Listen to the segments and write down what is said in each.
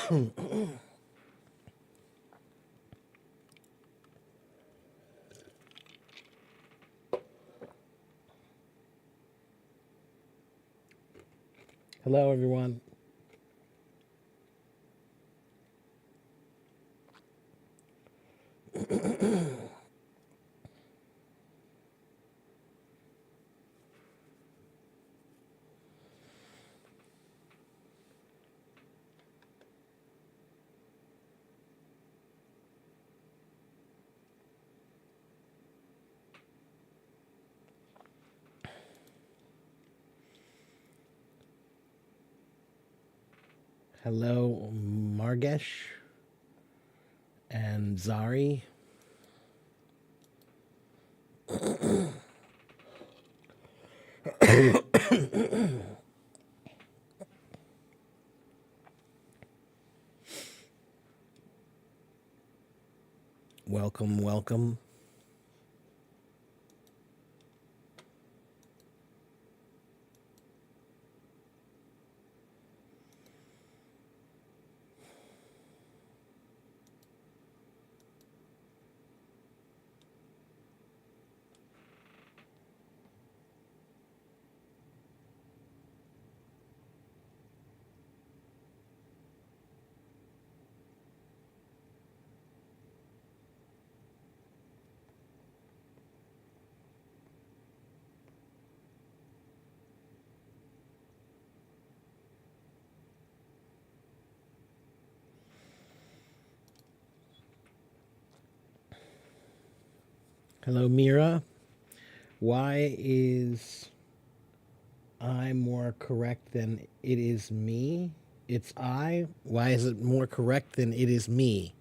Hello, everyone. Hello, Margesh and Zari. Welcome, welcome. Hello, Mira. Why is I more correct than it is me? It's I. Why is it more correct than it is me?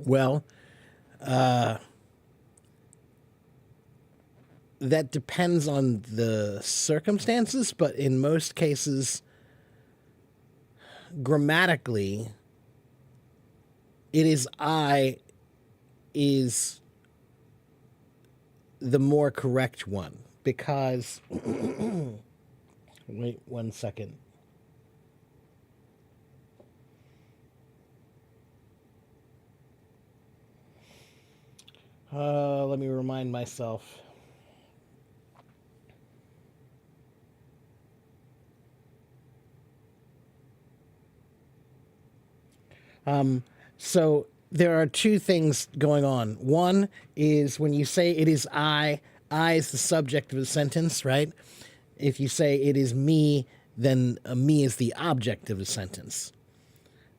Well, that depends on the circumstances, but in most cases, grammatically, it is I is the more correct one because wait 1 second. Let me remind myself. So there are two things going on. One is when you say it is I is the subject of the sentence, right? If you say it is me, then me is the object of the sentence,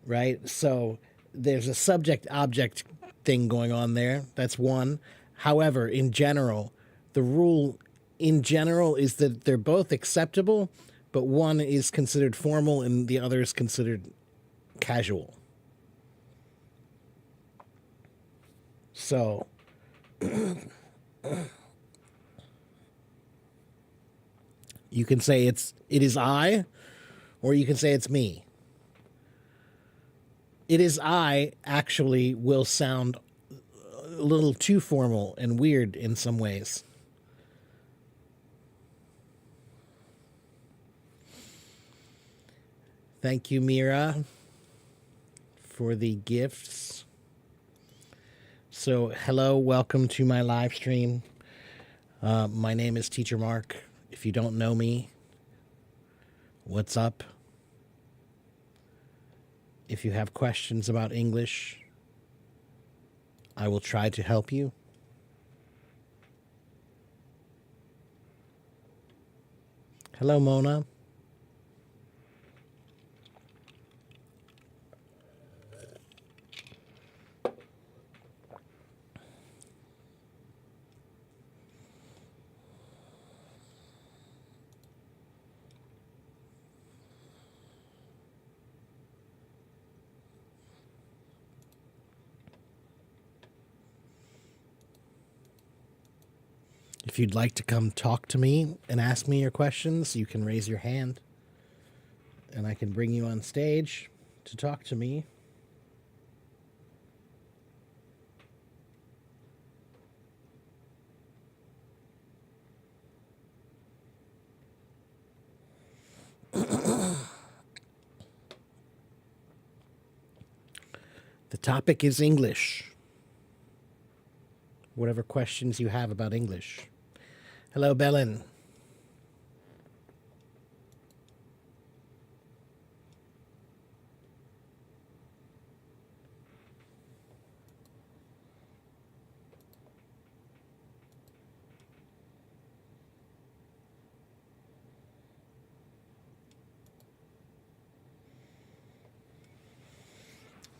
right? So there's a subject object thing going on there. That's one. However, in general, the rule in general is that they're both acceptable, but one is considered formal and the other is considered casual. So you can say it is I, or you can say it's me. It is I actually will sound a little too formal and weird in some ways. Thank you, Mira, for the gifts. So, hello, welcome to my live stream. My name is Teacher Mark. If you don't know me, what's up? If you have questions about English, I will try to help you. Hello, Mona. If you'd like to come talk to me and ask me your questions, you can raise your hand and I can bring you on stage to talk to me. topic is English. Whatever questions you have about English. Hello, Belen.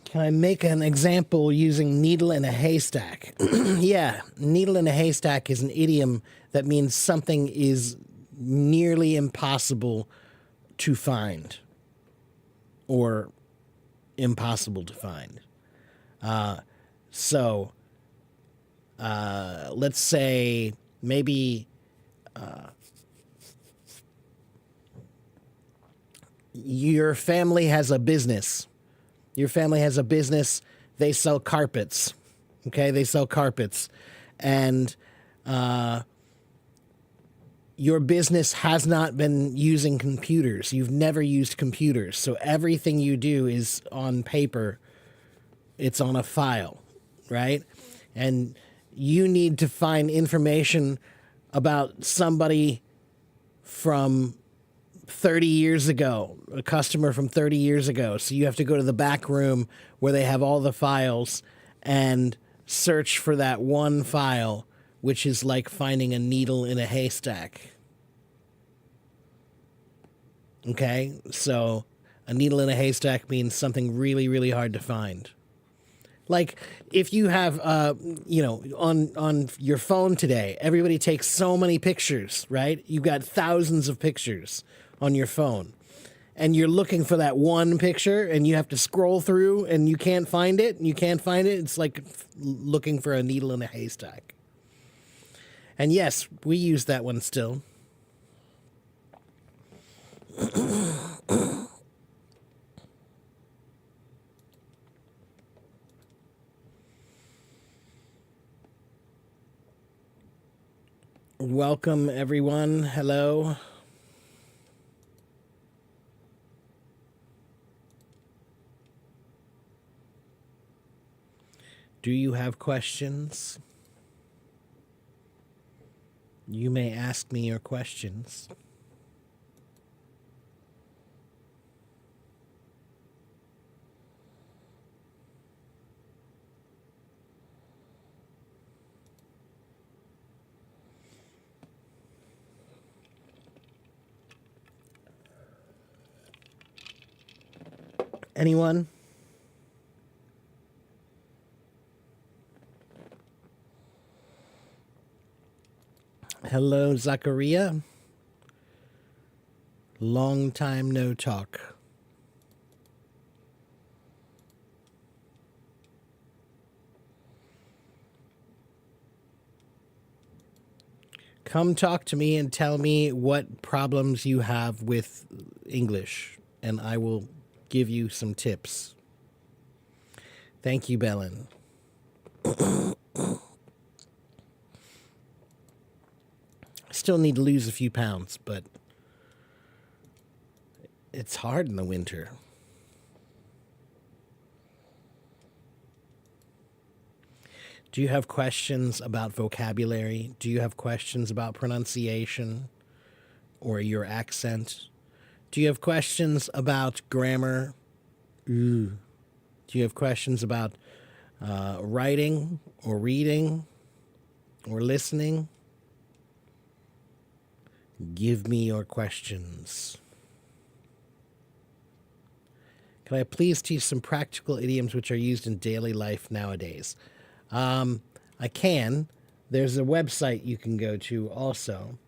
Can I make an example using needle in a haystack? Yeah, needle in a haystack is an idiom that means something is nearly impossible to find or impossible to find. So let's say maybe your family has a business. Your family has a business. They sell carpets. Okay, they sell carpets. And your business has not been using computers. You've never used computers. So everything you do is on paper. It's on a file, right? And you need to find information about somebody from 30 years ago, a customer from 30 years ago. So you have to go to the back room where they have all the files and search for that one file, which is like finding a needle in a haystack. Okay? So a needle in a haystack means something really, really hard to find. Like if you have, on your phone today, everybody takes so many pictures, right? You've got thousands of pictures on your phone. And you're looking for that one picture and you have to scroll through and you can't find it. And you can't find it. It's like looking for a needle in a haystack. And yes, we use that one still. Welcome, everyone. Hello. Do you have questions? You may ask me your questions. Anyone? Hello, Zachariah. Long time no talk. Come talk to me and tell me what problems you have with English, and I will give you some tips. Thank you, Belen. Still need to lose a few pounds, but it's hard in the winter. Do you have questions about vocabulary? Do you have questions about pronunciation or your accent? Do you have questions about grammar? Do you have questions about writing or reading or listening? Give me your questions. Can I please teach some practical idioms which are used in daily life nowadays? I can. There's a website you can go to also.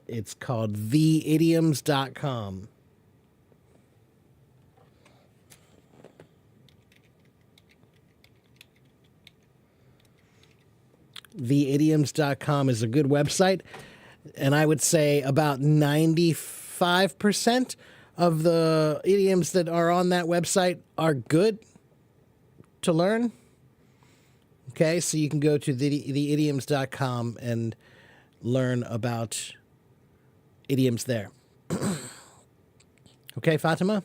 It's called theidioms.com. Theidioms.com is a good website, and I would say about 95% of the idioms that are on that website are good to learn. Okay, so you can go to theidioms.com and learn about idioms there. Okay, Fatima?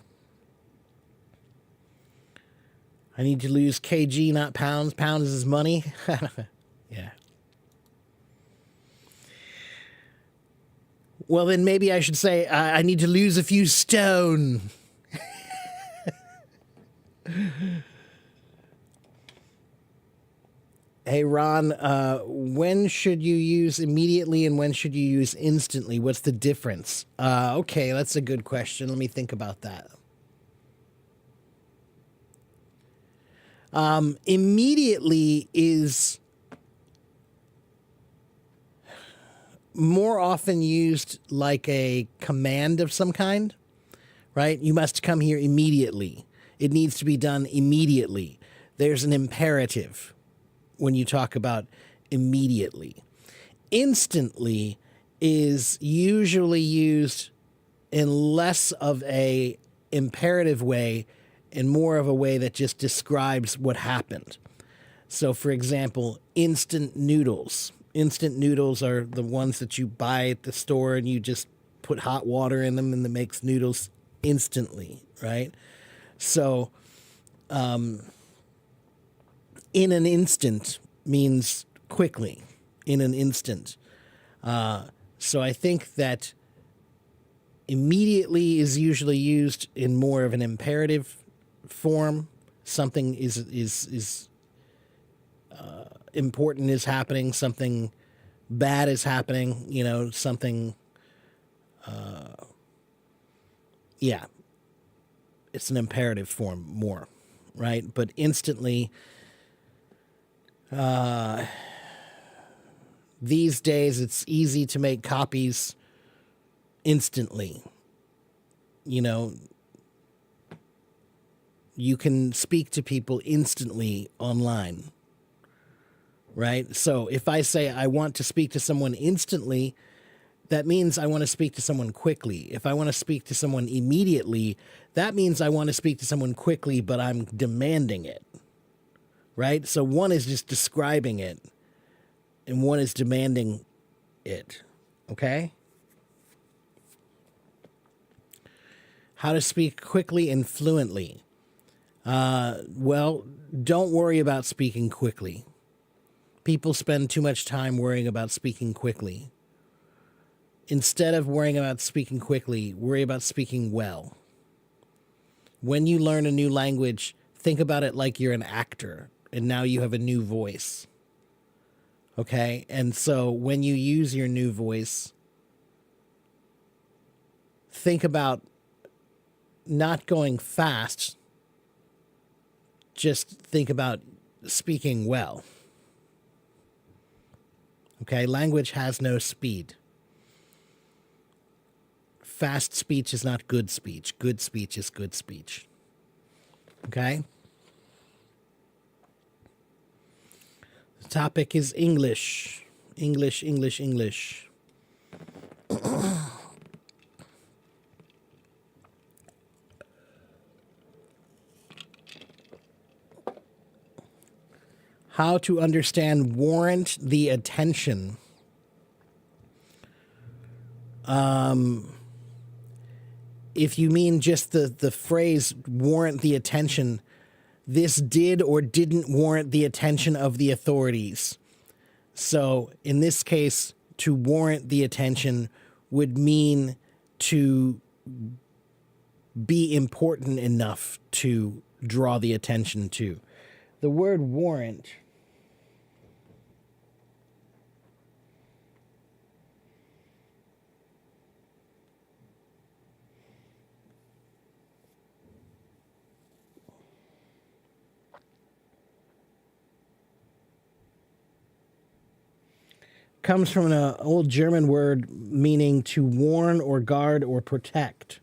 I need to lose kg, not pounds. Pounds is money. Yeah. Well, then maybe I should say I need to lose a few stone. Hey, Ron, when should you use immediately and when should you use instantly? What's the difference? Okay, that's a good question. Let me think about that. Immediately is more often used like a command of some kind, right? You must come here immediately. It needs to be done immediately. There's an imperative when you talk about immediately. Instantly is usually used in less of a imperative way and more of a way that just describes what happened. So, for example, instant noodles. Instant noodles are the ones that you buy at the store and you just put hot water in them and it makes noodles instantly, right? So, in an instant means quickly, in an instant. So I think that immediately is usually used in more of an imperative form. Something is important is happening, something bad is happening, you know, something, yeah, it's an imperative form more, right? But instantly, these days it's easy to make copies instantly. You know, you can speak to people instantly online, right? So if I say I want to speak to someone instantly, that means I want to speak to someone quickly. If I want to speak to someone immediately, that means I want to speak to someone quickly, but I'm demanding it, right? So one is just describing it, and one is demanding it, okay? How to speak quickly and fluently. Well, don't worry about speaking quickly. People spend too much time worrying about speaking quickly. Instead of worrying about speaking quickly, worry about speaking well. When you learn a new language, think about it like you're an actor, and now you have a new voice. Okay? And so when you use your new voice, think about not going fast, just think about speaking well. Okay? Language has no speed. Fast speech is not good speech. Good speech is good speech. Okay? The topic is English. English, English, English. How to understand warrant the attention. If you mean just the phrase warrant the attention, this did or didn't warrant the attention of the authorities. So in this case, to warrant the attention would mean to be important enough to draw the attention to. The word warrant comes from an old German word meaning to warn or guard or protect.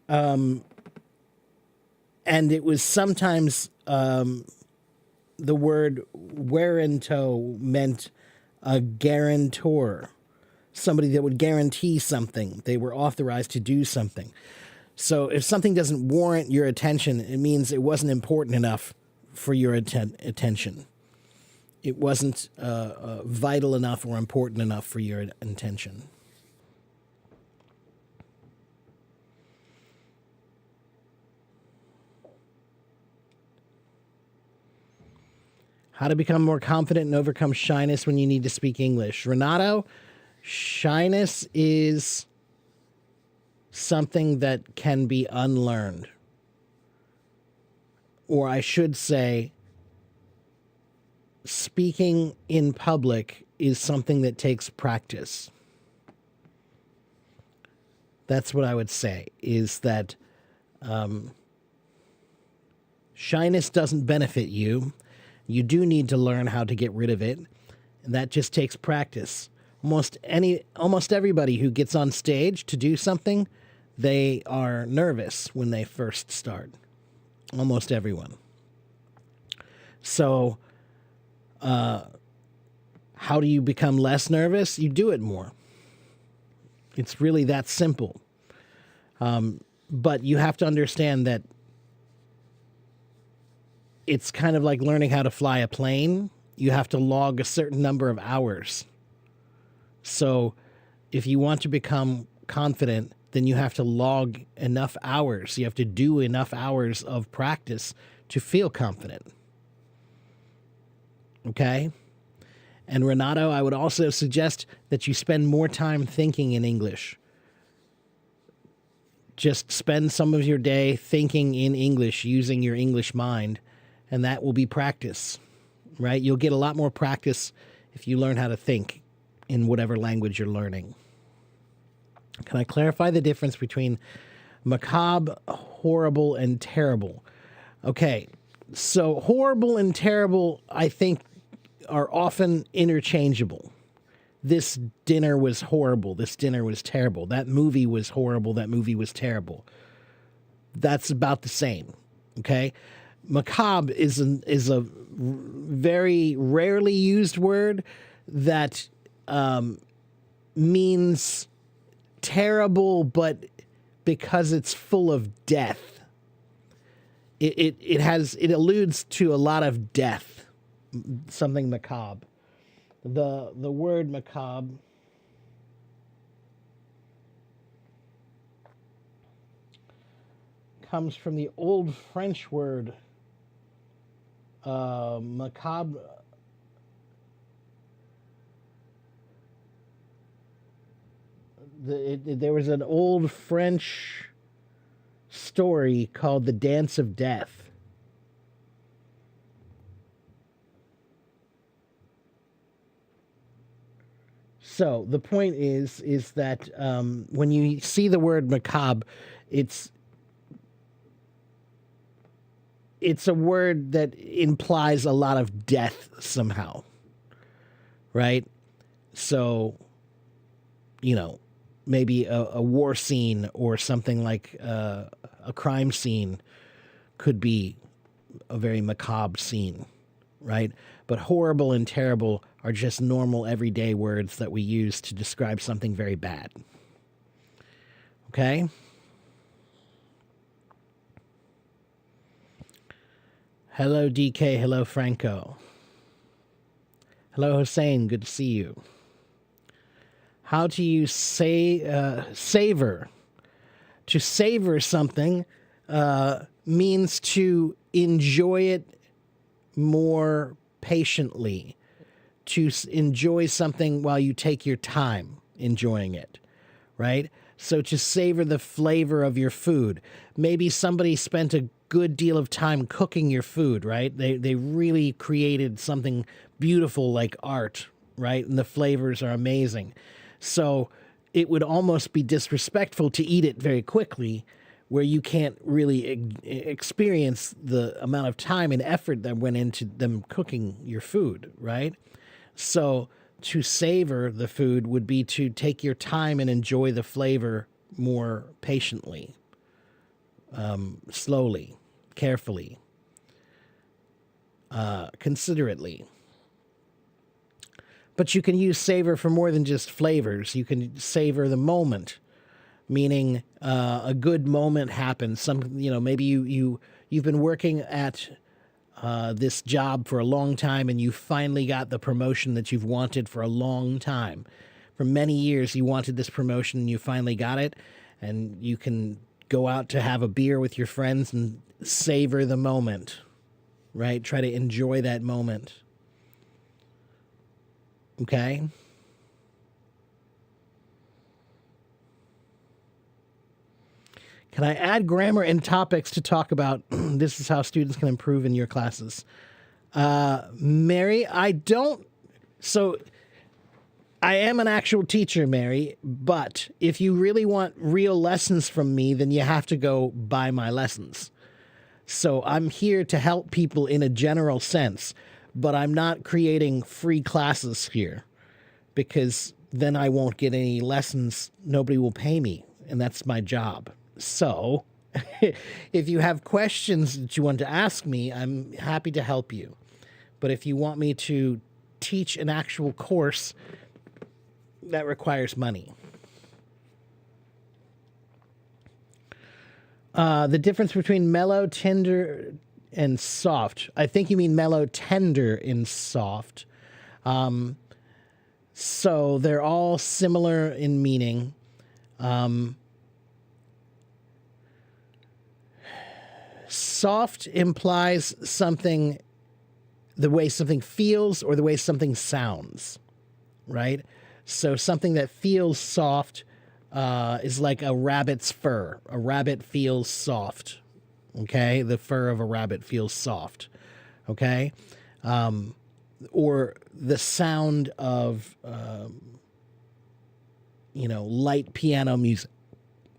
And it was sometimes the word warranto meant a guarantor, somebody that would guarantee something. They were authorized to do something. So if something doesn't warrant your attention, it means it wasn't important enough for your attention. it wasn't vital enough or important enough for your intention. How to become more confident and overcome shyness when you need to speak English. Renato, shyness is something that can be unlearned. Or I should say, speaking in public is something that takes practice. That's what I would say, is that shyness doesn't benefit you. You do need to learn how to get rid of it, and that just takes practice. Almost everybody who gets on stage to do something, they are nervous when they first start. Almost everyone. So, how do you become less nervous? You do it more. It's really that simple. But you have to understand that it's kind of like learning how to fly a plane. You have to log a certain number of hours. So if you want to become confident, then you have to log enough hours. You have to do enough hours of practice to feel confident. Okay? And Renato, I would also suggest that you spend more time thinking in English. Just spend some of your day thinking in English, using your English mind. And that will be practice, right? You'll get a lot more practice if you learn how to think in whatever language you're learning. Can I clarify the difference between macabre, horrible, and terrible? Okay, so horrible and terrible, I think, are often interchangeable. This dinner was horrible. This dinner was terrible. That movie was horrible. That movie was terrible. That's about the same, okay? Macabre is a very rarely used word that means terrible, but because it's full of death, it alludes to a lot of death. Something macabre. The word macabre comes from the old French word macabre. There was an old French story called The Dance of Death. So the point is that when you see the word macabre, it's a word that implies a lot of death somehow, right? So, maybe a war scene or something like a crime scene could be a very macabre scene, right? But horrible and terrible are just normal everyday words that we use to describe something very bad. Okay? Hello, DK. Hello, Franco. Hello, Hossein. Good to see you. How do you savor? To savor something means to enjoy it more patiently, to enjoy something while you take your time enjoying it, right? So to savor the flavor of your food. Maybe somebody spent a good deal of time cooking your food, right? They really created something beautiful like art, right? And the flavors are amazing. So it would almost be disrespectful to eat it very quickly, where you can't really experience the amount of time and effort that went into them cooking your food, right? So to savor the food would be to take your time and enjoy the flavor more patiently, slowly, carefully, considerately. But you can use savor for more than just flavors. You can savor the moment, meaning a good moment happens. Maybe you've been working at this job for a long time and you finally got the promotion that you've wanted for a long time. For many years, you wanted this promotion and you finally got it, and you can go out to have a beer with your friends and savor the moment, right? Try to enjoy that moment. Okay? Can I add grammar and topics to talk about? This is how students can improve in your classes. Mary, I don't. So I am an actual teacher, Mary, but if you really want real lessons from me, then you have to go buy my lessons. So I'm here to help people in a general sense, but I'm not creating free classes here because then I won't get any lessons. Nobody will pay me, and that's my job. So if you have questions that you want to ask me, I'm happy to help you. But if you want me to teach an actual course, that requires money. The difference between mellow, tender, and soft. I think you mean mellow, tender, and soft. So they're all similar in meaning. Soft implies something, the way something feels or the way something sounds, right? So something that feels soft is like a rabbit's fur. A rabbit feels soft, okay? The fur of a rabbit feels soft, okay? Or the sound of, light piano music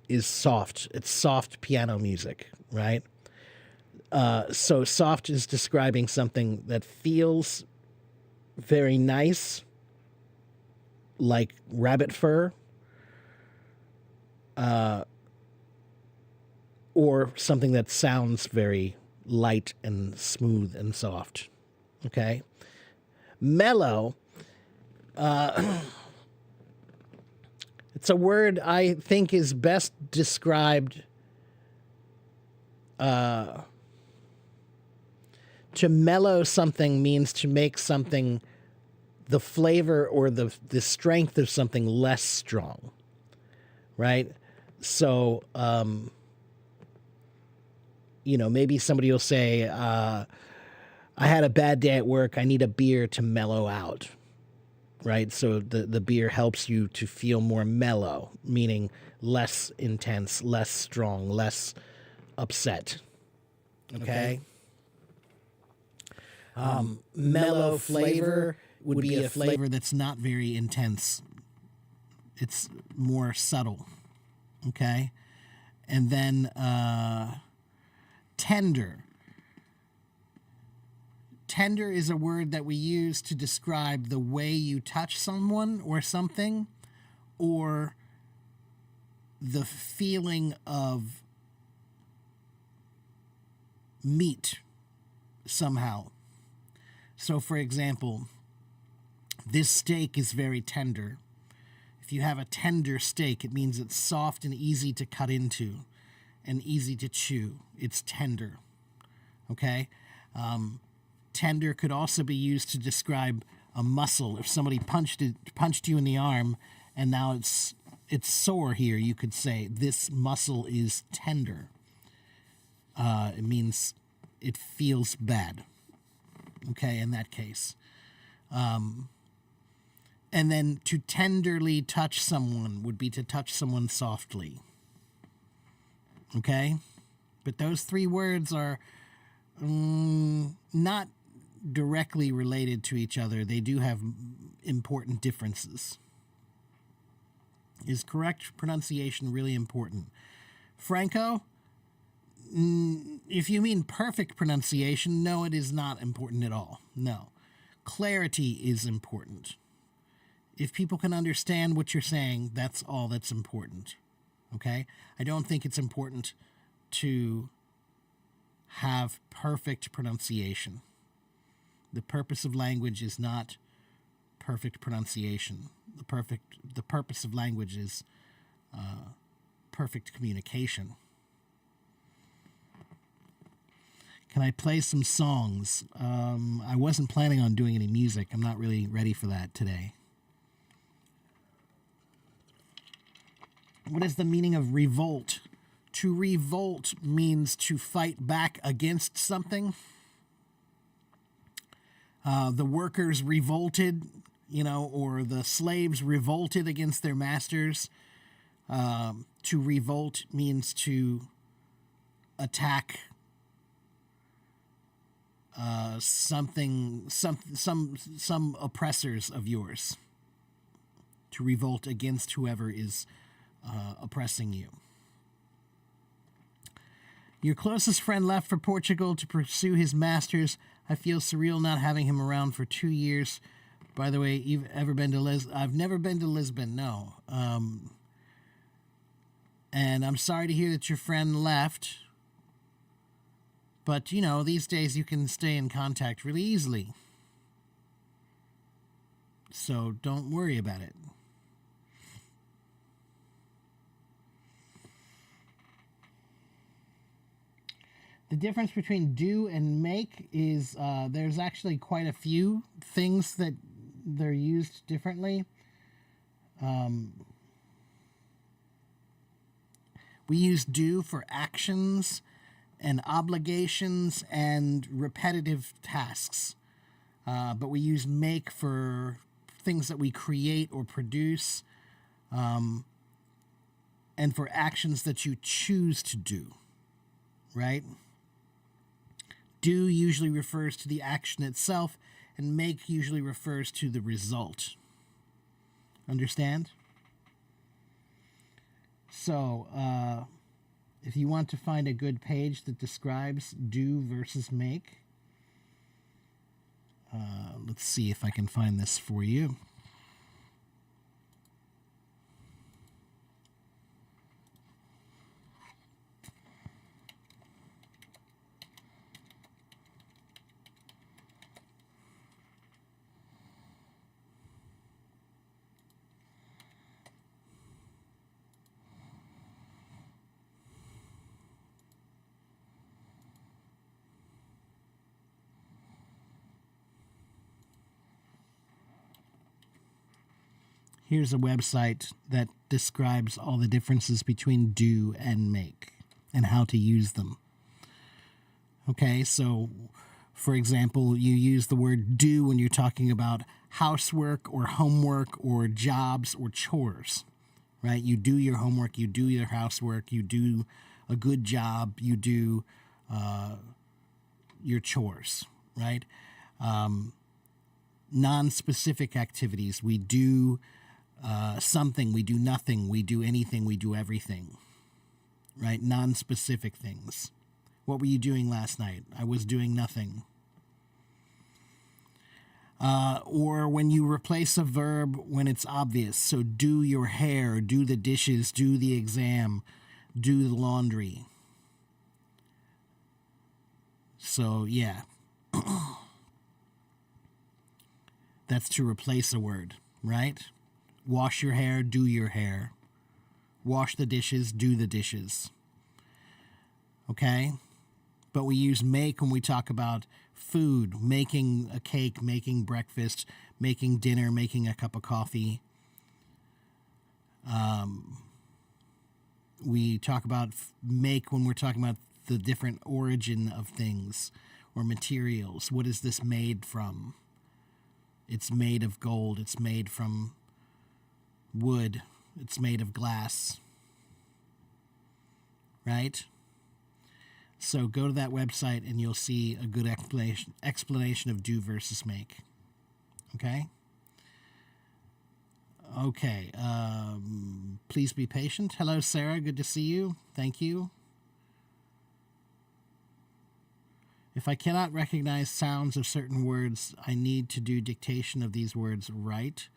is soft. It's soft piano music, right? So soft is describing something that feels very nice, like rabbit fur, or something that sounds very light and smooth and soft. Okay? Mellow, it's a word I think is best described to mellow something means to make something, the flavor or the strength of something less strong, right? So, maybe somebody will say, I had a bad day at work. I need a beer to mellow out, right? So the beer helps you to feel more mellow, meaning less intense, less strong, less upset. Okay? Mellow flavor would be a flavor that's not very intense. It's more subtle. Okay? And then tender. Tender is a word that we use to describe the way you touch someone or something, or the feeling of meat somehow. So, for example, this steak is very tender. If you have a tender steak, it means it's soft and easy to cut into and easy to chew. It's tender. Okay? Tender could also be used to describe a muscle. If somebody punched you in the arm and now it's sore here, you could say, this muscle is tender. It means it feels bad. Okay, in that case. And then to tenderly touch someone would be to touch someone softly. Okay? But those three words are not directly related to each other. They do have important differences. Is correct pronunciation really important? Franco? If you mean perfect pronunciation, no, it is not important at all. No. Clarity is important. If people can understand what you're saying, that's all that's important. Okay? I don't think it's important to have perfect pronunciation. The purpose of language is not perfect pronunciation. The purpose of language is perfect communication. Can I play some songs? I wasn't planning on doing any music. I'm not really ready for that today. What is the meaning of revolt? To revolt means to fight back against something. The workers revolted, or the slaves revolted against their masters. To revolt means to attack some oppressors of yours. To revolt against whoever is oppressing you. Your closest friend left for Portugal to pursue his masters. I feel surreal not having him around for 2 years. By the way, you've ever been to Lisbon? I've never been to Lisbon, no. And I'm sorry to hear that your friend left. But, these days you can stay in contact really easily. So don't worry about it. The difference between do and make is there's actually quite a few things that they're used differently. We use do for actions and obligations and repetitive tasks. But we use make for things that we create or produce, and for actions that you choose to do, right? Do usually refers to the action itself, and make usually refers to the result. Understand? So, if you want to find a good page that describes do versus make, let's see if I can find this for you. Here's a website that describes all the differences between do and make and how to use them. Okay, so for example, you use the word do when you're talking about housework or homework or jobs or chores, right? You do your homework, you do your housework, you do a good job, you do your chores, right? Non-specific activities, we do something, we do nothing, we do anything, we do everything, right? Non-specific things. What were you doing last night? I was doing nothing. Or when you replace a verb when it's obvious. So do your hair, do the dishes, do the exam, do the laundry. So, yeah. That's to replace a word, right? Wash your hair, do your hair. Wash the dishes, do the dishes. Okay? But we use make when we talk about food, making a cake, making breakfast, making dinner, making a cup of coffee. We talk about make when we're talking about the different origin of things or materials. What is this made from? It's made of gold. It's made from wood. It's made of glass. Right? So go to that website and you'll see a good explanation of do versus make. Okay? Okay. Please be patient. Hello, Sarah. Good to see you. Thank you. If I cannot recognize sounds of certain words, I need to do dictation of these words right.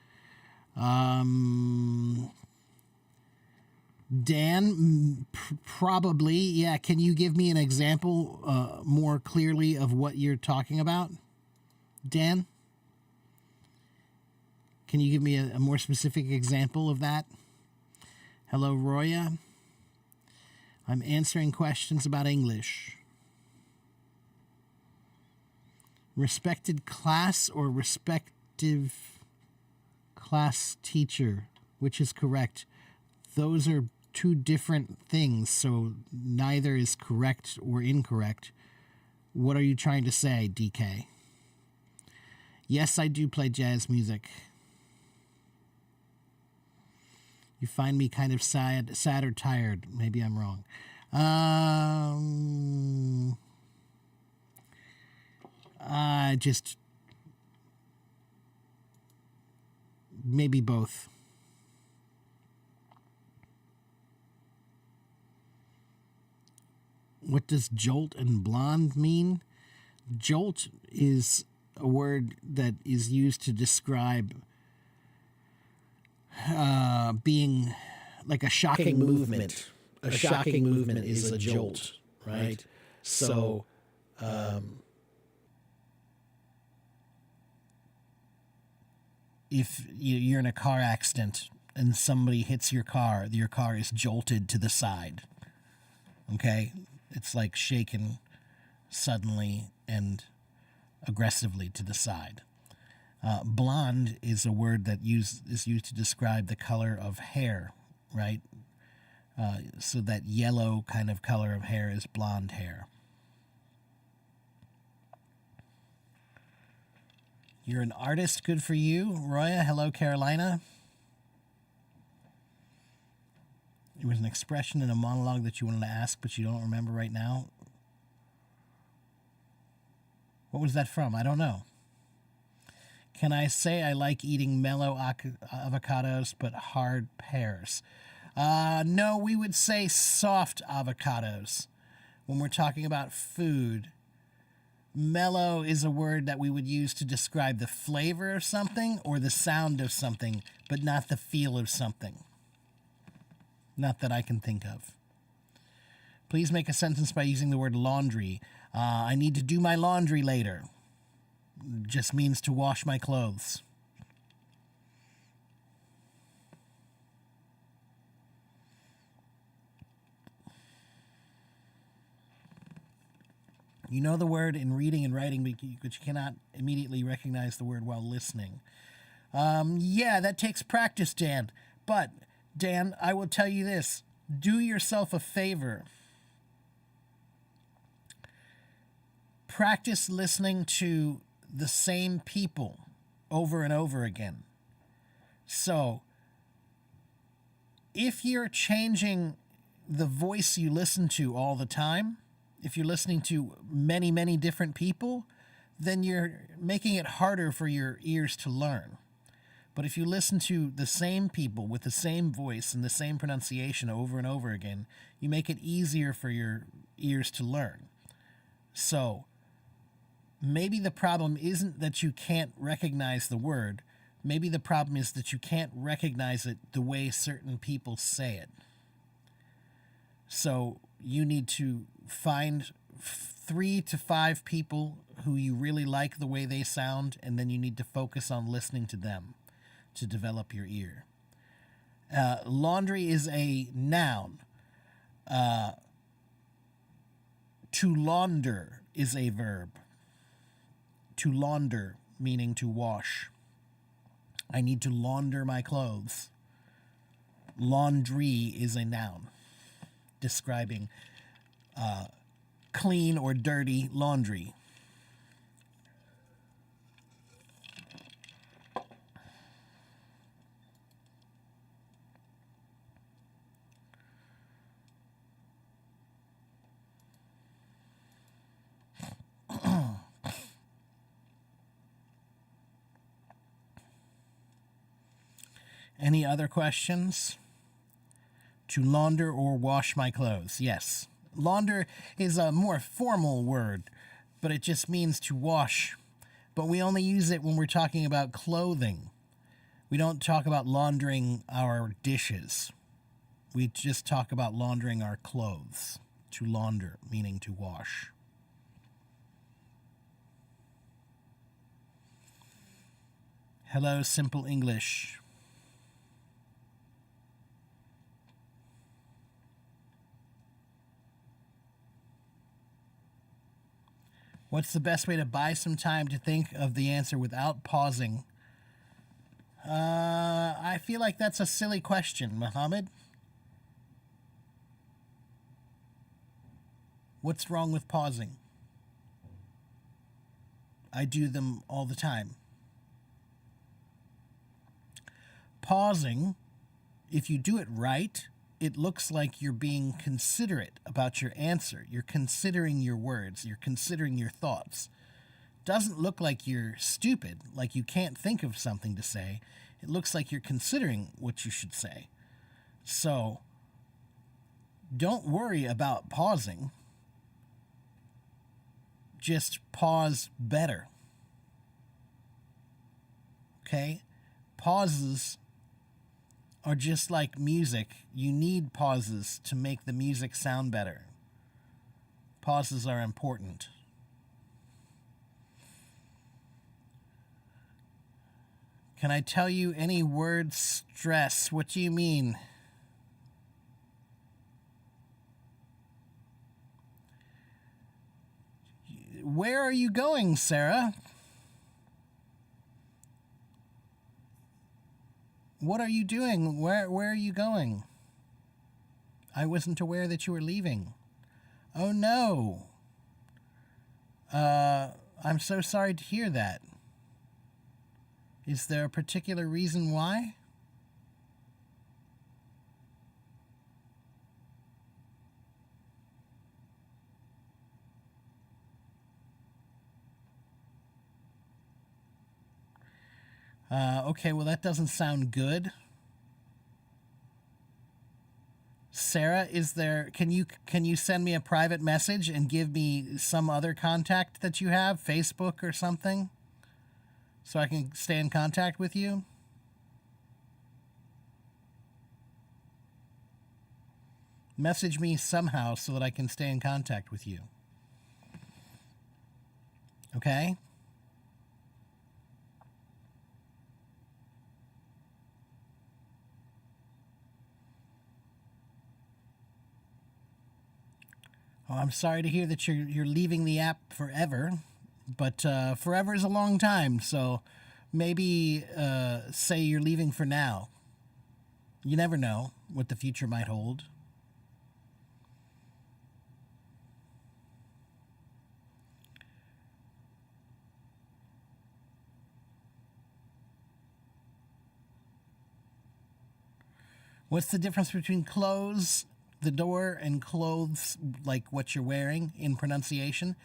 Dan, probably, yeah. Can you give me an example more clearly of what you're talking about? Dan? Can you give me a more specific example of that? Hello, Roya. I'm answering questions about English. Respected class or respective class teacher, which is correct? Those are two different things, so neither is correct or incorrect. What are you trying to say, DK? Yes, I do play jazz music. You find me kind of sad or tired. Maybe I'm wrong. Just maybe both. What does jolt and blonde mean? Jolt is a word that is used to describe being like a shocking movement. A shocking movement is a jolt, right? So, if you're in a car accident and somebody hits your car is jolted to the side. Okay? It's like shaken suddenly and aggressively to the side. Blonde is a word that is used to describe the color of hair, right? So that yellow kind of color of hair is blonde hair. You're an artist, good for you. Roya, hello, Carolina. It was an expression in a monologue that you wanted to ask, but you don't remember right now. What was that from? I don't know. Can I say I like eating mellow avocados but hard pears? No, we would say soft avocados when we're talking about food. Mellow is a word that we would use to describe the flavor of something or the sound of something, but not the feel of something. Not that I can think of. Please make a sentence by using the word laundry. I need to do my laundry later. Just means to wash my clothes. You know the word in reading and writing, but you cannot immediately recognize the word while listening. Yeah, that takes practice, Dan. But, Dan, I will tell you this. Do yourself a favor. Practice listening to the same people over and over again. So, if you're changing the voice you listen to all the time, if you're listening to many, many different people, then you're making it harder for your ears to learn. But if you listen to the same people with the same voice and the same pronunciation over and over again, you make it easier for your ears to learn. So, maybe the problem isn't that you can't recognize the word. Maybe the problem is that you can't recognize it the way certain people say it. So you need to find 3 to 5 people who you really like the way they sound, and then you need to focus on listening to them to develop your ear. Laundry is a noun. To launder is a verb. To launder, meaning to wash. I need to launder my clothes. Laundry is a noun describing clean or dirty laundry. Any other questions? To launder or wash my clothes. Yes. Launder is a more formal word, but it just means to wash. But we only use it when we're talking about clothing. We don't talk about laundering our dishes. We just talk about laundering our clothes. To launder, meaning to wash. Hello, Simple English. What's the best way to buy some time to think of the answer without pausing? I feel like that's a silly question, Muhammad. What's wrong with pausing? I do them all the time. Pausing, if you do it right, it looks like you're being considerate about your answer. You're considering your words. You're considering your thoughts. Doesn't look like you're stupid, like you can't think of something to say. It looks like you're considering what you should say. So, don't worry about pausing. Just pause better. Okay? Pauses are just like music. You need pauses to make the music sound better. Pauses are important. Can I tell you any word stress? What do you mean? Where are you going, Sarah? What are you doing? Where are you going? I wasn't aware that you were leaving. Oh no. I'm so sorry to hear that. Is there a particular reason why? Okay, well that doesn't sound good. Sarah, can you send me a private message and give me some other contact that you have, Facebook or something, so I can stay in contact with you? Message me somehow so that I can stay in contact with you. Okay? Oh, I'm sorry to hear that you're leaving the app forever, but forever is a long time, so maybe say you're leaving for now. You never know what the future might hold. What's the difference between close the door and clothes, like what you're wearing in pronunciation?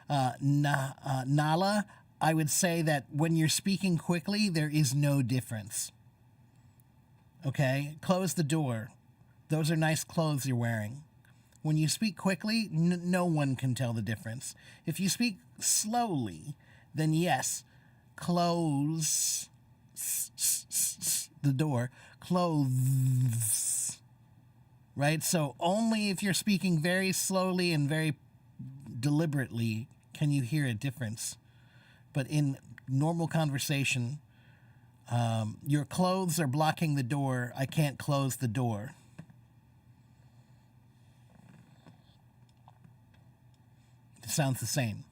Nala, I would say that when you're speaking quickly, there is no difference. Okay? Close the door. Those are nice clothes you're wearing. When you speak quickly, no one can tell the difference. If you speak slowly, then yes, close the door. Clothes. Right? So only if you're speaking very slowly and very deliberately can you hear a difference. But in normal conversation, your clothes are blocking the door. I can't close the door. It sounds the same.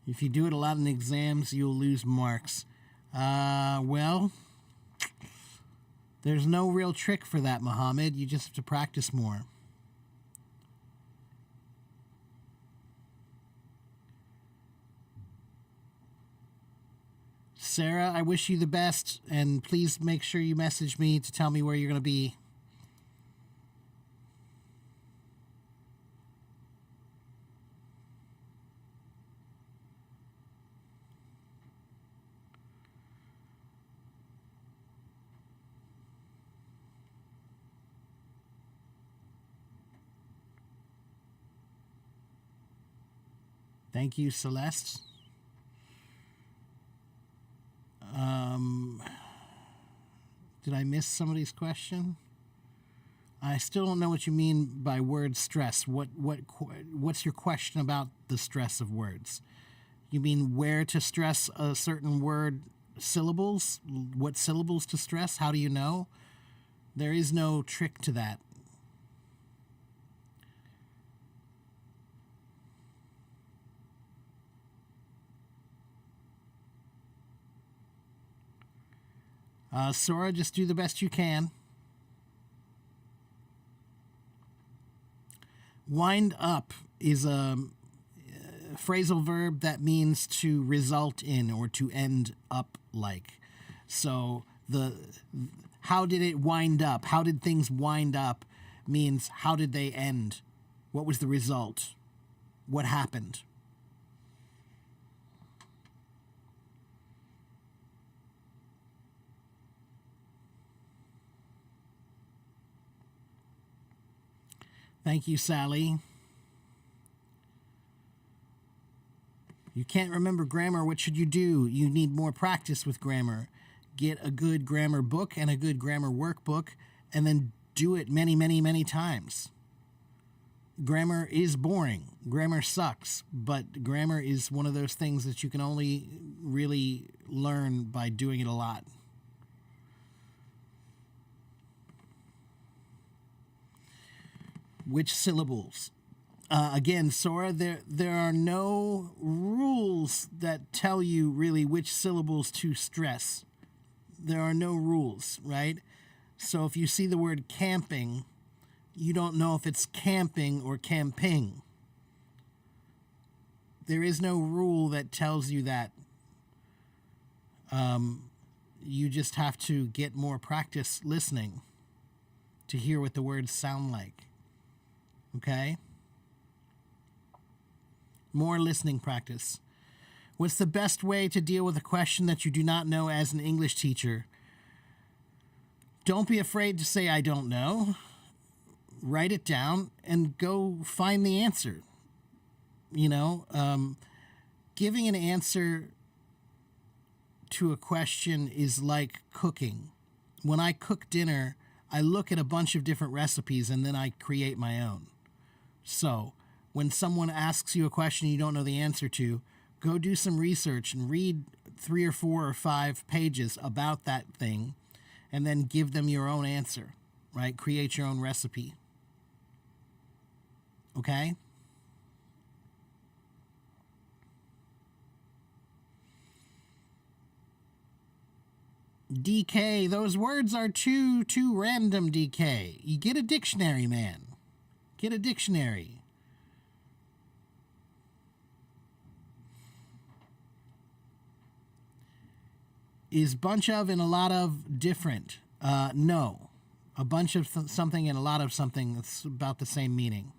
If you do it a lot in exams, you'll lose marks. Well, there's no real trick for that, Muhammad. You just have to practice more. Sarah, I wish you the best, and please make sure you message me to tell me where you're going to be. Thank you, Celeste. Did I miss somebody's question? I still don't know what you mean by word stress. What's your question about the stress of words? You mean where to stress a certain word syllables? What syllables to stress? How do you know? There is no trick to that. Sora, just do the best you can. Wind up is a phrasal verb that means to result in or to end up like. So how did it wind up? How did things wind up means how did they end? What was the result? What happened? Thank you, Sally. You can't remember grammar. What should you do? You need more practice with grammar. Get a good grammar book and a good grammar workbook, and then do it many, many, many times. Grammar is boring. Grammar sucks, but grammar is one of those things that you can only really learn by doing it a lot. Which syllables? Again, Sora, there are no rules that tell you really which syllables to stress. There are no rules, right? So if you see the word camping, you don't know if it's camping or camping. There is no rule that tells you that. You just have to get more practice listening to hear what the words sound like. Okay? More listening practice. What's the best way to deal with a question that you do not know as an English teacher? Don't be afraid to say, I don't know. Write it down and go find the answer. Giving an answer to a question is like cooking. When I cook dinner, I look at a bunch of different recipes and then I create my own. So, when someone asks you a question you don't know the answer to, go do some research and read 3 or 4 or 5 pages about that thing and then give them your own answer, right? Create your own recipe. Okay? DK, those words are too random, DK. You get a dictionary, man. Get a dictionary. Is bunch of and a lot of different? No. A bunch of something and a lot of something, that's about the same meaning.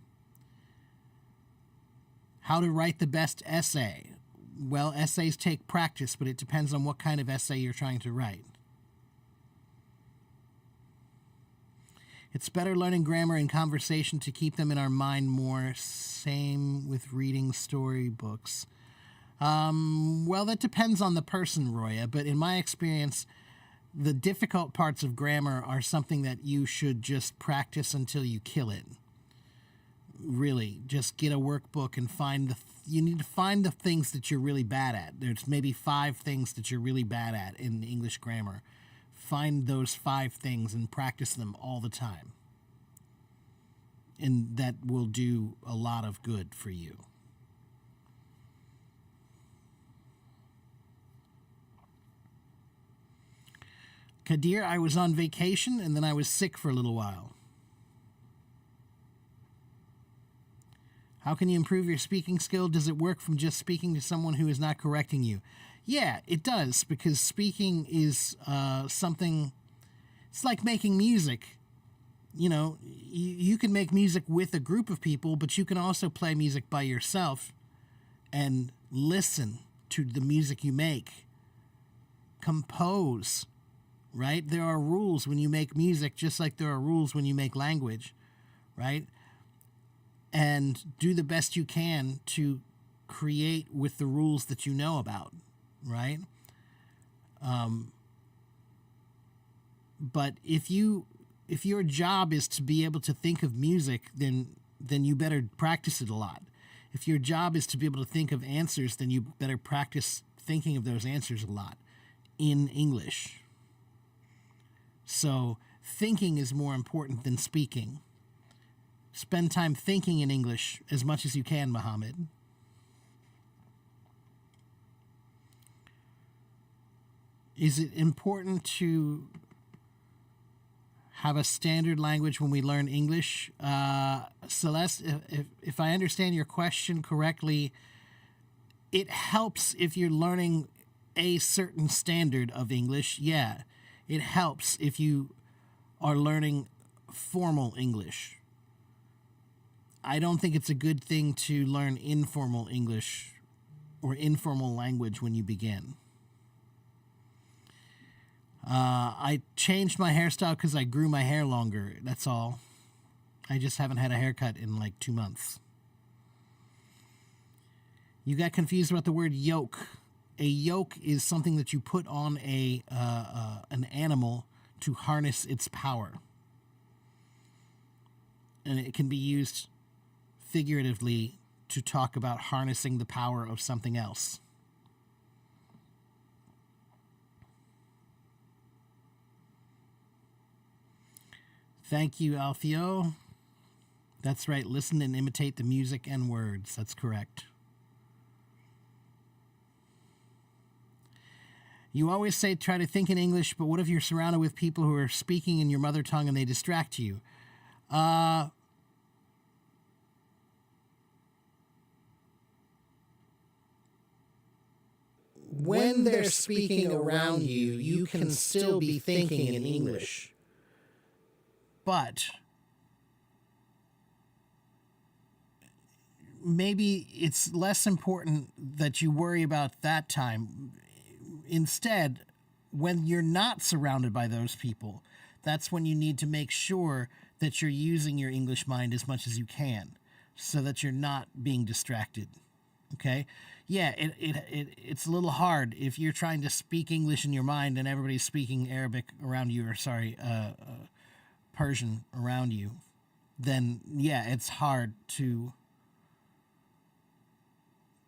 How to write the best essay? Well, essays take practice, but it depends on what kind of essay you're trying to write. It's better learning grammar and conversation to keep them in our mind more. Same with reading storybooks. Well, that depends on the person, Roya, but in my experience, the difficult parts of grammar are something that you should just practice until you kill it. Really, just get a workbook and you need to find the things that you're really bad at. There's maybe 5 things that you're really bad at in English grammar. Find those 5 things and practice them all the time. And that will do a lot of good for you. Kadir, I was on vacation and then I was sick for a little while. How can you improve your speaking skill? Does it work from just speaking to someone who is not correcting you? Yeah, it does, because speaking is something, it's like making music. You can make music with a group of people, but you can also play music by yourself and listen to the music you make. Compose, right? There are rules when you make music, just like there are rules when you make language, right? And do the best you can to create with the rules that you know about, right? But if your job is to be able to think of music, then you better practice it a lot. If your job is to be able to think of answers, then you better practice thinking of those answers a lot in English. So thinking is more important than speaking. Spend time thinking in English as much as you can, Muhammad. Is it important to have a standard language when we learn English? Celeste, if I understand your question correctly, it helps if you're learning a certain standard of English. Yeah, it helps if you are learning formal English. I don't think it's a good thing to learn informal English or informal language when you begin. I changed my hairstyle because I grew my hair longer. That's all. I just haven't had a haircut in like 2 months. You got confused about the word yoke. A yoke is something that you put on an animal to harness its power. And it can be used figuratively to talk about harnessing the power of something else. Thank you, Alfio. That's right. Listen and imitate the music and words. That's correct. You always say try to think in English, but what if you're surrounded with people who are speaking in your mother tongue and they distract you? When they're speaking around you, you can still be thinking in English. But maybe it's less important that you worry about that time. Instead, when you're not surrounded by those people, that's when you need to make sure that you're using your English mind as much as you can so that you're not being distracted. Okay? Yeah, it's a little hard if you're trying to speak English in your mind and everybody's speaking Arabic around you, or Persian around you. Then, yeah, it's hard to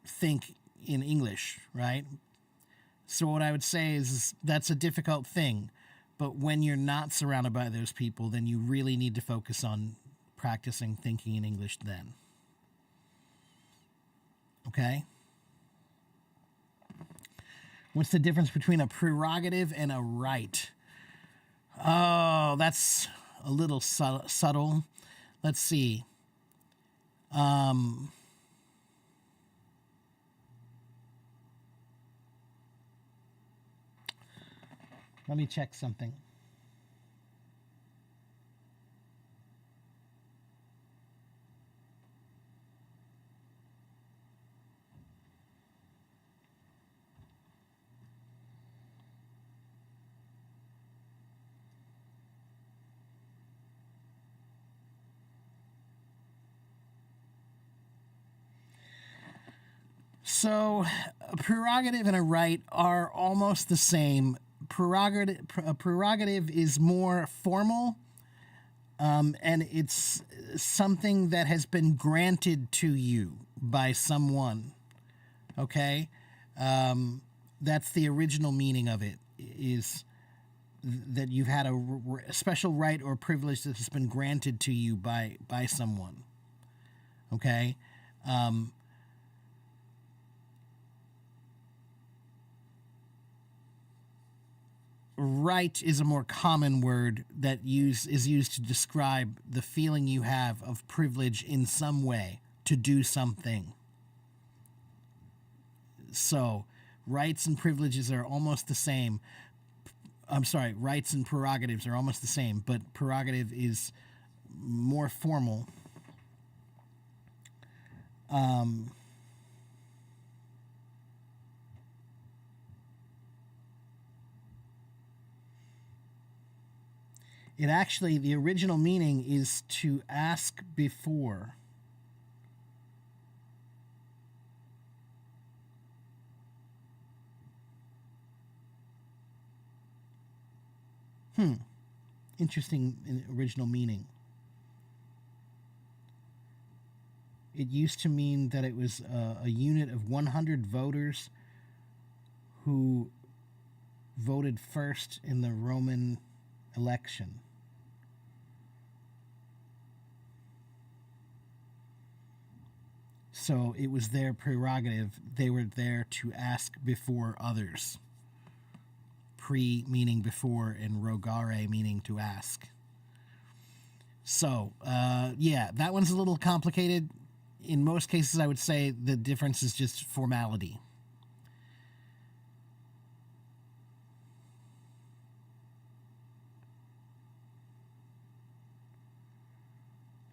think in English, right? So what I would say is that's a difficult thing. But when you're not surrounded by those people, then you really need to focus on practicing thinking in English then. Okay? What's the difference between a prerogative and a right? Oh, that's a little subtle. Let's see. Let me check something. So, a prerogative and a right are almost the same. A prerogative is more formal, and it's something that has been granted to you by someone. Okay? That's the original meaning of it, is that you've had a special right or privilege that has been granted to you by someone. Okay? Right is a more common word that is used to describe the feeling you have of privilege in some way to do something. So, rights and privileges are almost the same. I'm sorry, rights and prerogatives are almost the same, but prerogative is more formal. It actually, the original meaning is to ask before. Interesting original meaning. it used to mean that it was a unit of 100 voters who voted first in the Roman election. So it was their prerogative. They were there to ask before others. Pre meaning before, and rogare meaning to ask. So, yeah, that one's a little complicated. In most cases, I would say the difference is just formality.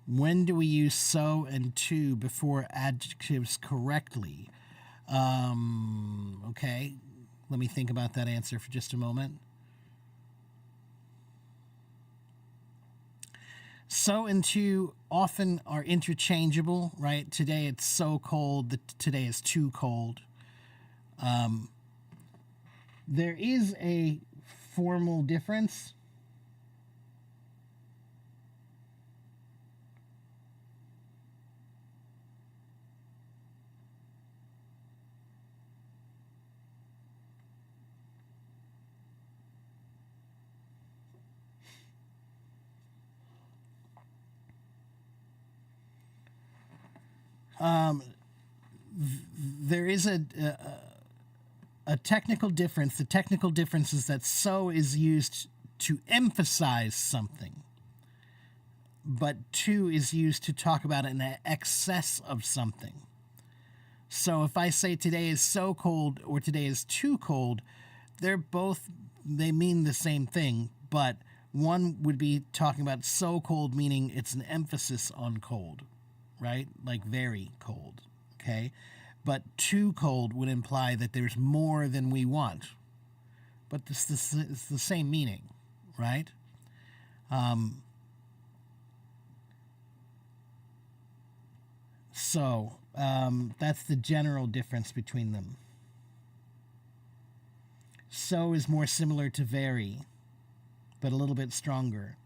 When do we use so and to before adjectives correctly? Okay, let me think about that answer for just a moment. So and to often are interchangeable, right? Today it's so cold, today is too cold. There is a formal difference. There is a technical difference. The technical difference is that so is used to emphasize something, but to is used to talk about an excess of something. So if I say today is so cold or today is too cold, they mean the same thing, but one would be talking about so cold meaning it's an emphasis on cold, right? Like very cold, okay? But too cold would imply that there's more than we want. But it's the same meaning, right? So that's the general difference between them. So is more similar to very, but a little bit stronger.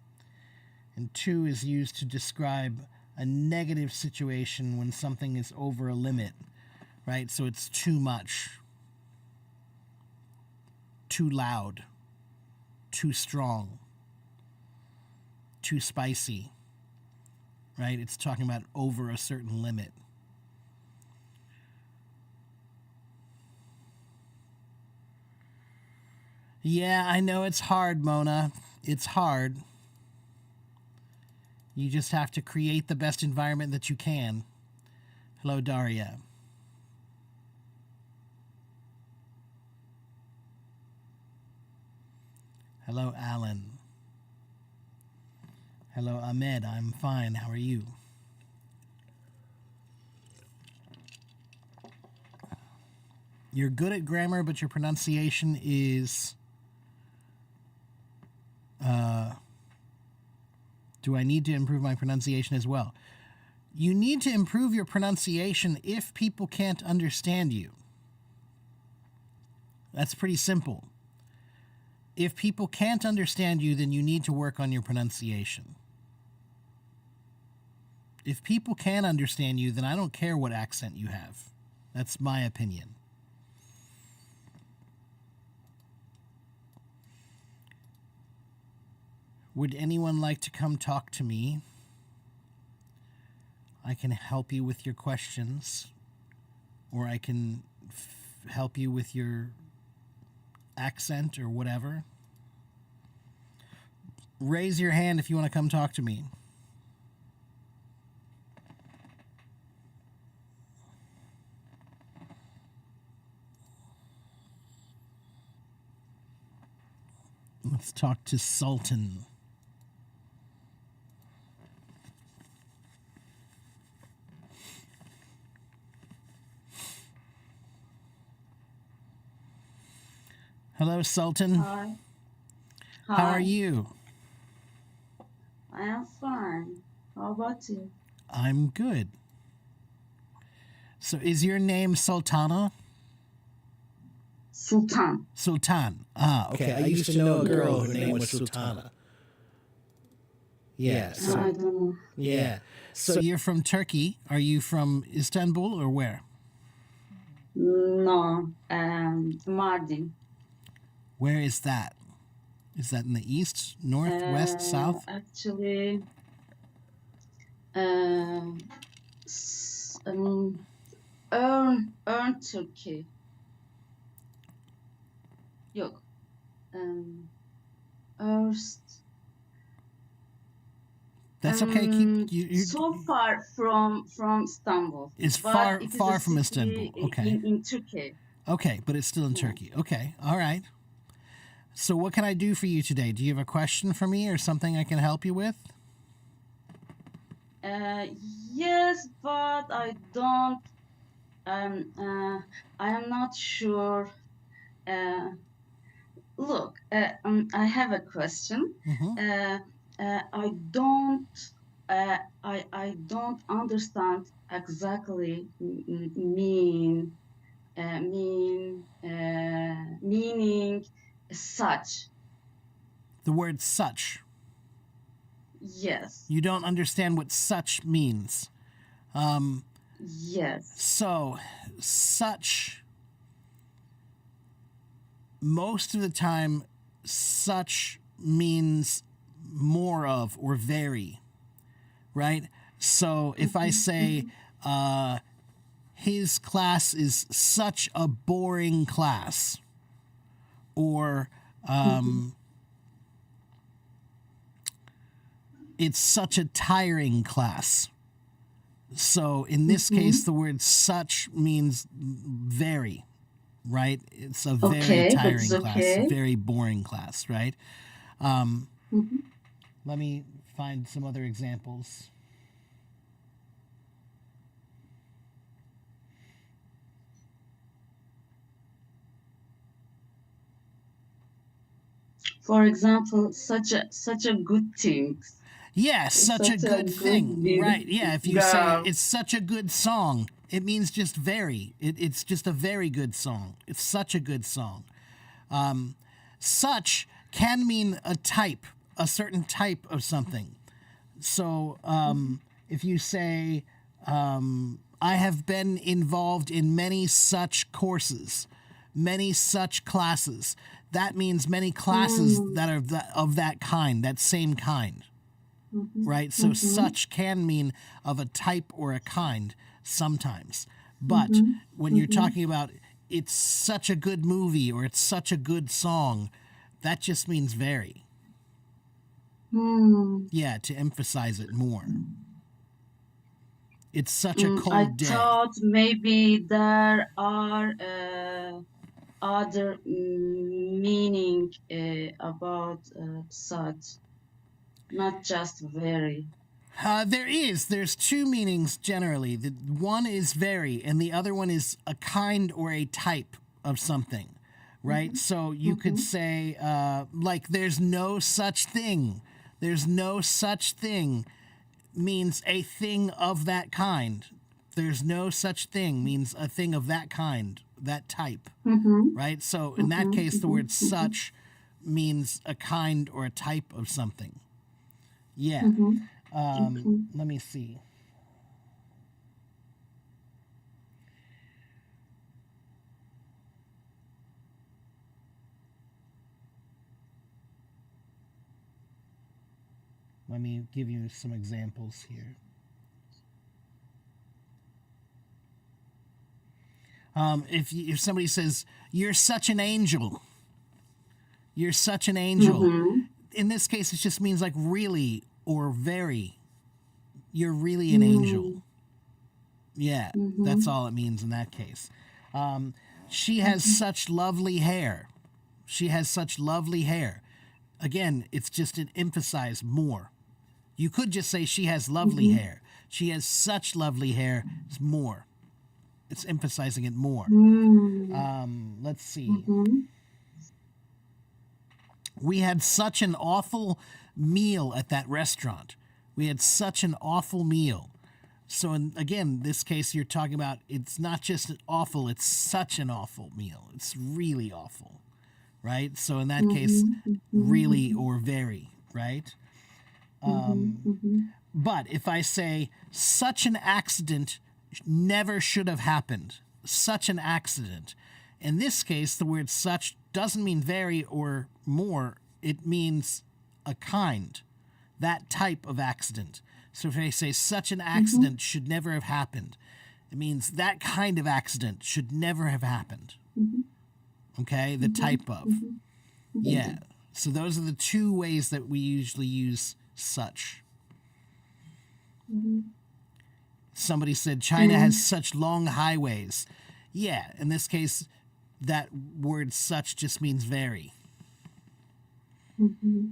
And to is used to describe a negative situation when something is over a limit, right? So it's too much, too loud, too strong, too spicy, right? It's talking about over a certain limit. Yeah, I know it's hard, Mona. It's hard. You just have to create the best environment that you can. Hello, Daria. Hello, Alan. Hello, Ahmed. I'm fine. How are you? You're good at grammar, but your pronunciation is... do I need to improve my pronunciation as well? You need to improve your pronunciation if people can't understand you. That's pretty simple. If people can't understand you, then you need to work on your pronunciation. If people can understand you, then I don't care what accent you have. That's my opinion. Would anyone like to come talk to me? I can help you with your questions, or I can help you with your accent or whatever. Raise your hand if you want to come talk to me. Let's talk to Sultan. Hello, Sultan. Hi. How are Hi. you? I am fine. How about you? I'm good. So is your name Sultana? Sultan. Sultan. Ah, okay. Okay, I used to know a girl, her name was Sultana. Yeah. I don't know. Yeah. So you're from Turkey. Are you from Istanbul or where? No, Mardin. Where is that? Is that in the east, north, west, south? Actually, um, Earn Turkey. Yok. Erst. That's okay. So far from Istanbul. It's but far it is far a from city Istanbul. Okay. in Turkey. Okay, but it's still in Turkey. Okay. All right. So what can I do for you today? Do you have a question for me or something I can help you with? Yes, but I don't. I am not sure. Look, I have a question. I don't. I don't understand exactly meaning such. The word such. Yes. You don't understand what such means. Yes. So, such, most of the time, such means more of or very, right? So if I say, his class is such a boring class, or it's such a tiring class. So in this case, the word such means very, right? It's a very Okay, tiring that's class, okay. very boring class, right? Let me find some other examples. For example, such a good thing. Yeah, such a good thing, deed. right? Yeah, if you say Girl. it's such a good song, it means just very. It's just a very good song. It's such a good song. Such can mean a type, a certain type of something. So if you say, I have been involved in many such courses, many such classes, that means many classes that are of that kind, that same kind. Right? So such can mean of a type or a kind sometimes. But when you're talking about it's such a good movie or it's such a good song, that just means very. Yeah, to emphasize it more. It's such a cold I day. thought maybe there are other meaning about such, not just very. There's two meanings generally. The one is very, and the other one is a kind or a type of something, right? So you could say, like, there's no such thing. There's no such thing means a thing of that kind. There's no such thing means a thing of that kind, that type, right? So in that case, the word such means a kind or a type of something. Yeah. Let me see. Let me give you some examples here. If somebody says, you're such an angel, you're such an angel, in this case, it just means like really or very. You're really an angel. Yeah, that's all it means in that case. She has such lovely hair. She has such lovely hair. Again, it's just to emphasize more. You could just say she has lovely hair. She has such lovely hair. It's more. It's emphasizing it more. Let's see. We had such an awful meal at that restaurant. We had such an awful meal. So again, this case you're talking about, it's not just awful, it's such an awful meal. It's really awful, right? So in that case, really or very, right? But if I say such an accident never should have happened, such an accident, in this case, the word such doesn't mean very or more, it means a kind, that type of accident. So if I say such an accident should never have happened, it means that kind of accident should never have happened. Okay, the type of. Yeah. So those are the two ways that we usually use such. Somebody said China has such long highways. Yeah, in this case, that word such just means very. Okay.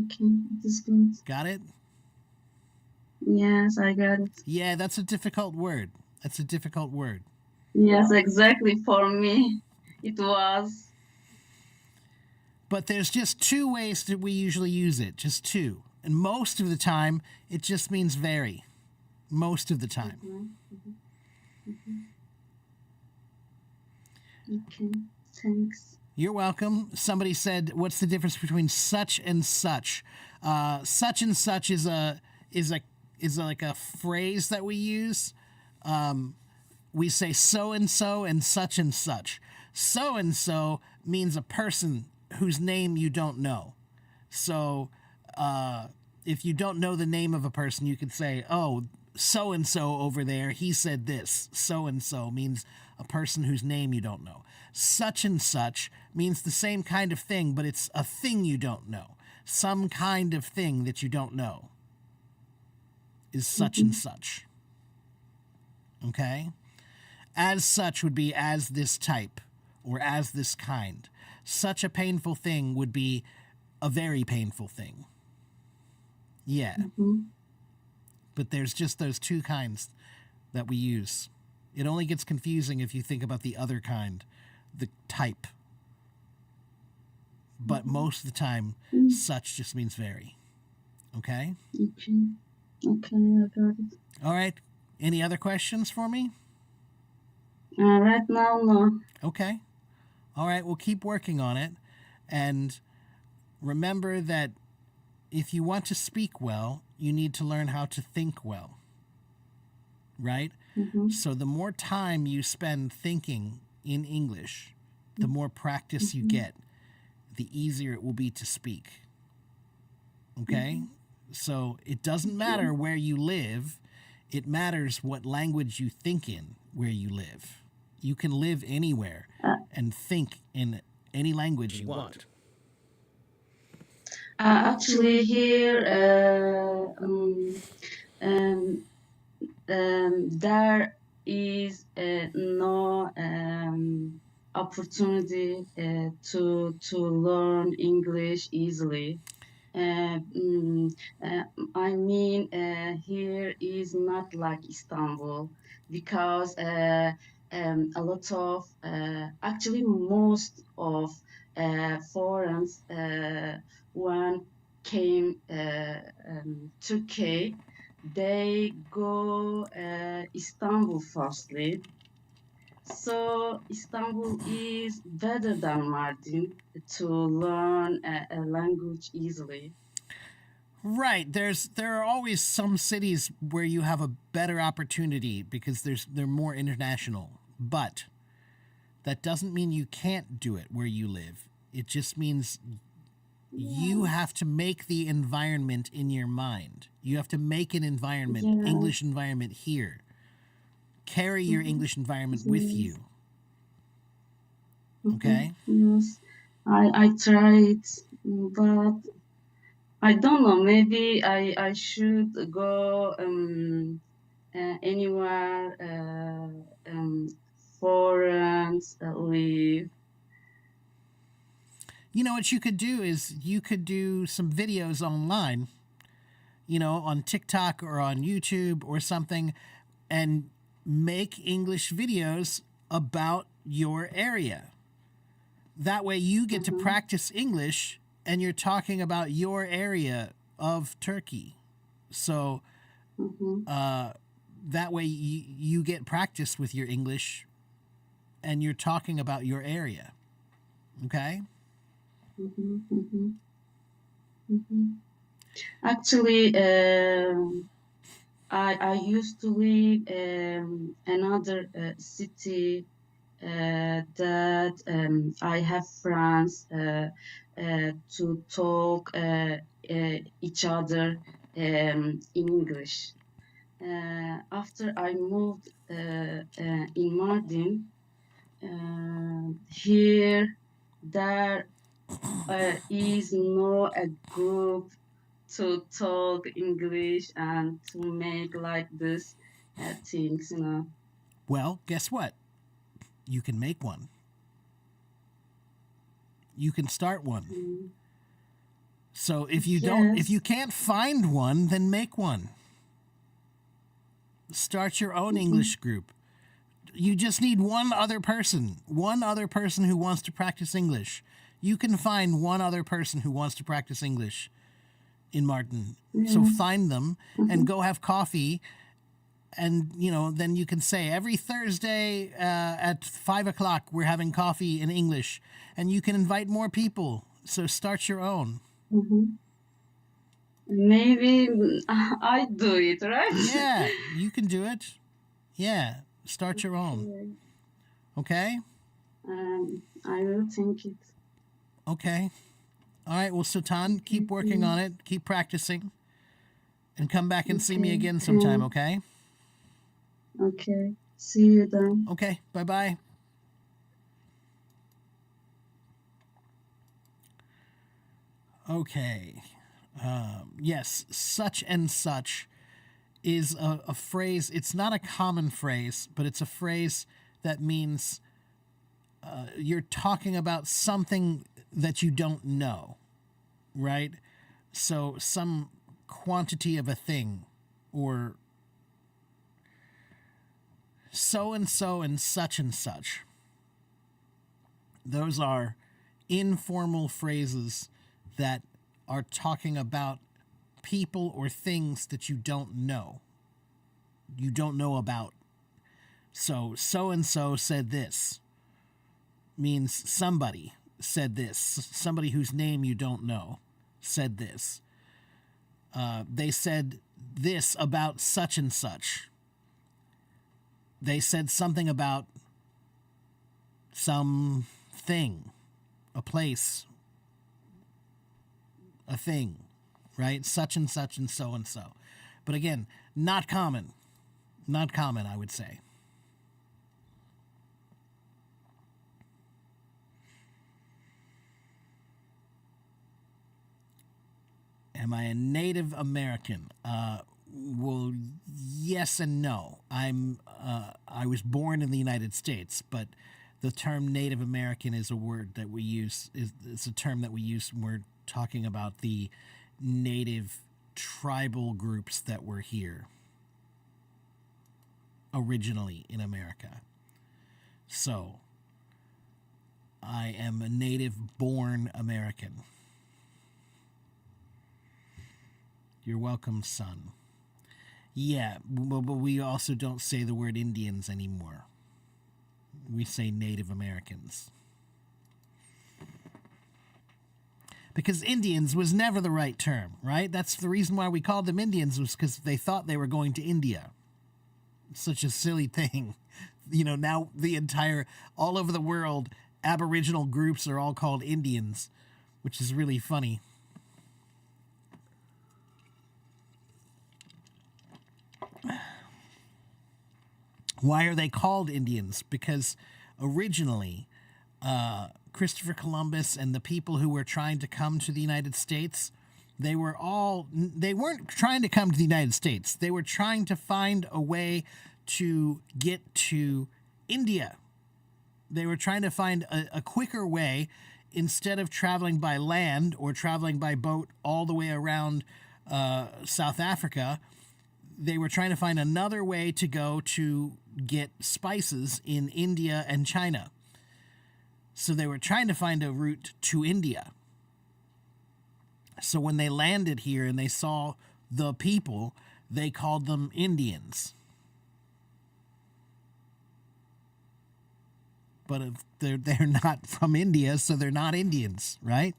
Okay, it is good. Got it? Yes, I got it. Yeah, that's a difficult word. That's a difficult word. Yes, exactly. For me, it was. But there's just two ways that we usually use it, just two. And most of the time, it just means very. Most of the time. Okay, thanks. You're welcome. Somebody said, "What's the difference between such and such?" Such and such is like a phrase that we use. We say so and such and such. So and so means a person whose name you don't know. So if you don't know the name of a person, you could say, "Oh, so and so over there, he said this." So and so means a person whose name you don't know. Such and such means the same kind of thing, but it's a thing you don't know. Some kind of thing that you don't know is such and such. Okay? As such would be as this type or as this kind. Such a painful thing would be a very painful thing. Yeah. But there's just those two kinds that we use. It only gets confusing if you think about the other kind, the type. But most of the time, such just means very. Okay? Okay. Okay, I got it. All right. Any other questions for me? Right now, no. Okay. All right. We'll keep working on it. And remember that if you want to speak well, you need to learn how to think well. Right? So the more time you spend thinking in English, the more practice you get, the easier it will be to speak. Okay? So it doesn't matter where you live. It matters what language you think in where you live. You can live anywhere and think in any language you want. Actually, here, there is no opportunity to learn English easily. I mean, here is not like Istanbul because a lot of, actually, most of foreigners when came Turkey, they go Istanbul firstly. So Istanbul is better than Mardin to learn a language easily. Right. There are always some cities where you have a better opportunity because they're more international. But that doesn't mean you can't do it where you live. It just means you have to make the environment in your mind. You have to make an environment, English environment here. Carry your English environment with you. Okay? Yes, I tried, but I don't know. Maybe I should go anywhere foreign live. You know what you could do is you could do some videos online, on TikTok or on YouTube or something, and make English videos about your area. That way you get to practice English and you're talking about your area of Turkey. So that way you get practice with your English and you're talking about your area. Okay? mhm, mhm, mhm. Actually, I used to live another city that I have friends to talk each other in English. After I moved in Mardin, here there is no a group to talk English and to make like this things, you know. Well, guess what? You can make one. You can start one. Mm, So if yes. you can't find one, then make one. Start your own Mhm, English group. You just need one other person who wants to practice English. You can find one other person who wants to practice English in Martin. So yeah. find them and Mhm, go have coffee. And, then you can say every Thursday at 5 o'clock, we're having coffee in English. And you can invite more people. So start your own. mhm. Maybe I do it, right? Yeah, you can do it. Yeah, start your own. Okay. Okay? I will think it. Okay. All right. Well, Sultan, Okay, keep working see. on it. Keep practicing. And come back and see me Okay, again sometime, thank. okay? Okay, see you then. Okay. Bye bye. Okay. Yes, such and such is a phrase. It's not a common phrase, but it's a phrase that means you're talking about something that you don't know, right? So, some quantity of a thing, or so and so and such and such. Those are informal phrases that are talking about people or things that you don't know. You don't know about. So and so said this means somebody said this. Somebody whose name you don't know said this. They said this about such and such. They said something about something, a place, a thing, right? Such and such and so and so. But again, not common. Not common, I would say. Am I a Native American? Well, yes and no. I was born in the United States, but the term Native American is a word that we use. It's a term that we use when we're talking about the native tribal groups that were here originally in America. So I am a native born American. You're welcome, son. Yeah, but we also don't say the word Indians anymore. We say Native Americans. Because Indians was never the right term, right? That's the reason why we called them Indians, was because they thought they were going to India. Such a silly thing. Now all over the world, Aboriginal groups are all called Indians, which is really funny. Why are they called Indians? Because originally, Christopher Columbus and the people who were trying to come to the United States, they weren't trying to come to the United States. They were trying to find a way to get to India. They were trying to find a quicker way instead of traveling by land or traveling by boat all the way around South Africa. They were trying to find another way to go to get spices in India and China. So they were trying to find a route to India. So when they landed here and they saw the people, they called them Indians. But if they're not from India, so they're not Indians, right?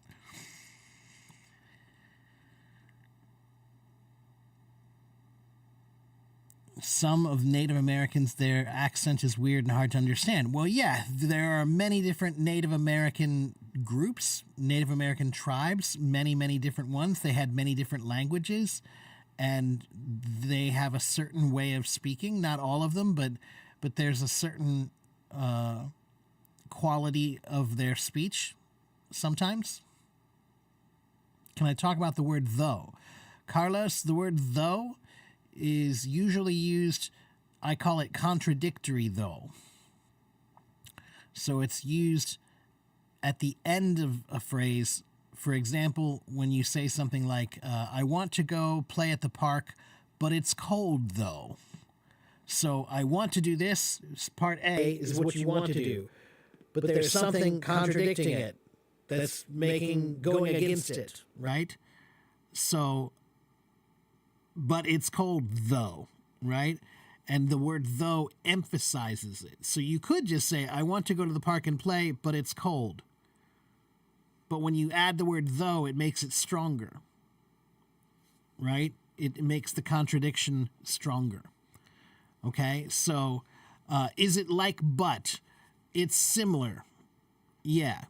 Some of Native Americans, their accent is weird and hard to understand. Well, yeah, there are many different Native American groups, Native American tribes, many, many different ones. They had many different languages, and they have a certain way of speaking. Not all of them, but there's a certain quality of their speech sometimes. Can I talk about the word though? Carlos, the word though is usually used, I call it contradictory though. So it's used at the end of a phrase. For example, when you say something like, I want to go play at the park, but it's cold though. So I want to do this, part A is what you want to do, but there's something contradicting it that's going against it. right? So, but it's cold though, right? And the word though emphasizes it. So you could just say, I want to go to the park and play, but it's cold. But when you add the word though, it makes it stronger, right? It makes the contradiction stronger. Okay, so is it like but? It's similar. Yeah.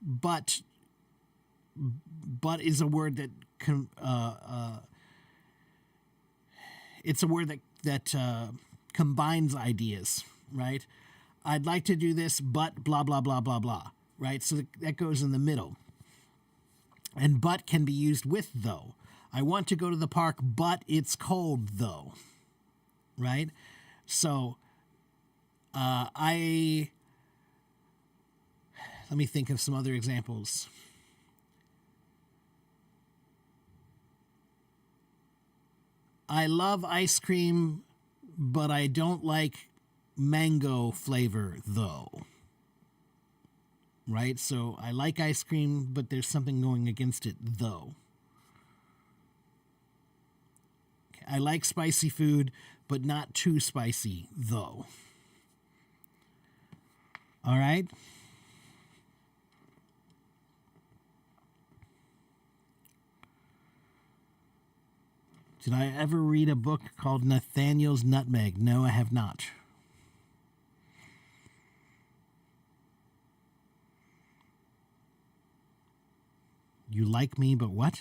But is a word that it's a word that combines ideas, right? I'd like to do this, but blah blah blah blah blah, right? So that goes in the middle. And but can be used with though. I want to go to the park, but it's cold though, right? So let me think of some other examples. I love ice cream, but I don't like mango flavor though. Right? So I like ice cream, but there's something going against it though. Okay. I like spicy food, but not too spicy though. All right? Did I ever read a book called Nathaniel's Nutmeg? No, I have not. You like me, but what?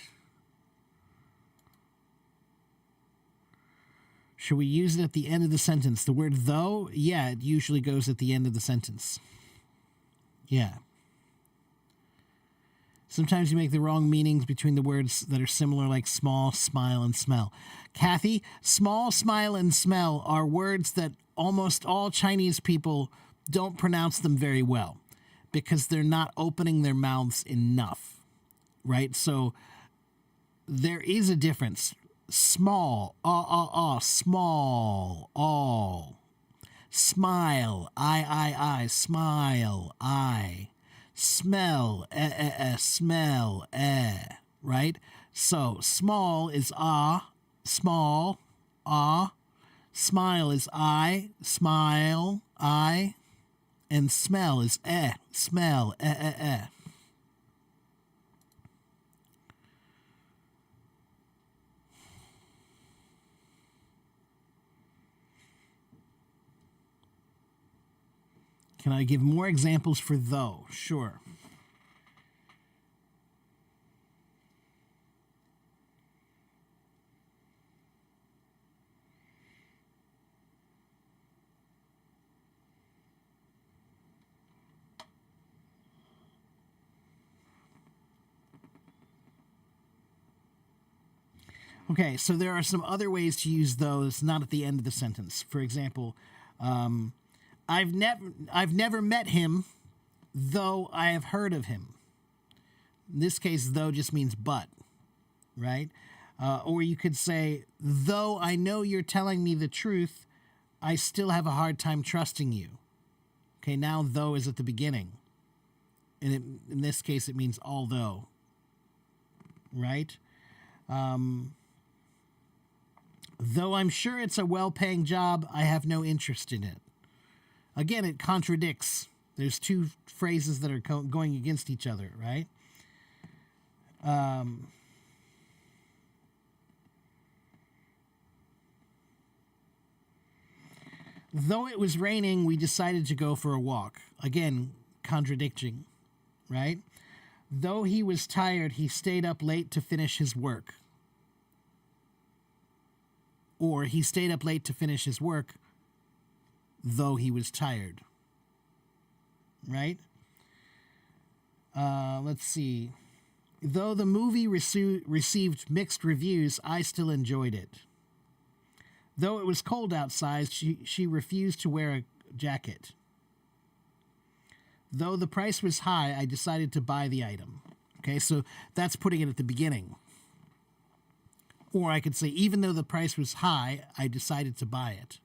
Should we use it at the end of the sentence? The word though? Yeah, it usually goes at the end of the sentence. Yeah. Sometimes you make the wrong meanings between the words that are similar, like small, smile, and smell. Kathy, small, smile, and smell are words that almost all Chinese people don't pronounce them very well because they're not opening their mouths enough, right? So there is a difference. Small, small, all. Smile, I, smile, I. Smell, smell, right? So small is small, smile is I, smile, I, and smell is smell, Can I give more examples for though? Sure. Okay, so there are some other ways to use those, not at the end of the sentence. For example, I've never met him, though I have heard of him. In this case, though just means but, right? Or you could say, though I know you're telling me the truth, I still have a hard time trusting you. Okay, now though is at the beginning. And in this case, it means although, right? Though I'm sure it's a well-paying job, I have no interest in it. Again, it contradicts. There's two phrases that are going against each other, right? Though it was raining, we decided to go for a walk. Again, contradicting, right? Though he was tired, he stayed up late to finish his work. Or he stayed up late to finish his work, though he was tired. Right? Let's see. Though the movie received mixed reviews, I still enjoyed it. Though it was cold outside, she refused to wear a jacket. Though the price was high, I decided to buy the item. Okay, so that's putting it at the beginning. Or I could say, even though the price was high, I decided to buy it.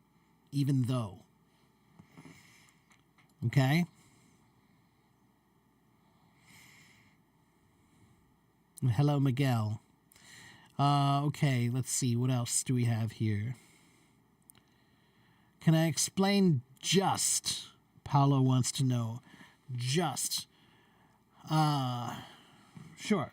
Even though. Okay? Hello, Miguel. Okay, let's see. What else do we have here? Can I explain just? Paolo wants to know. Just. Sure.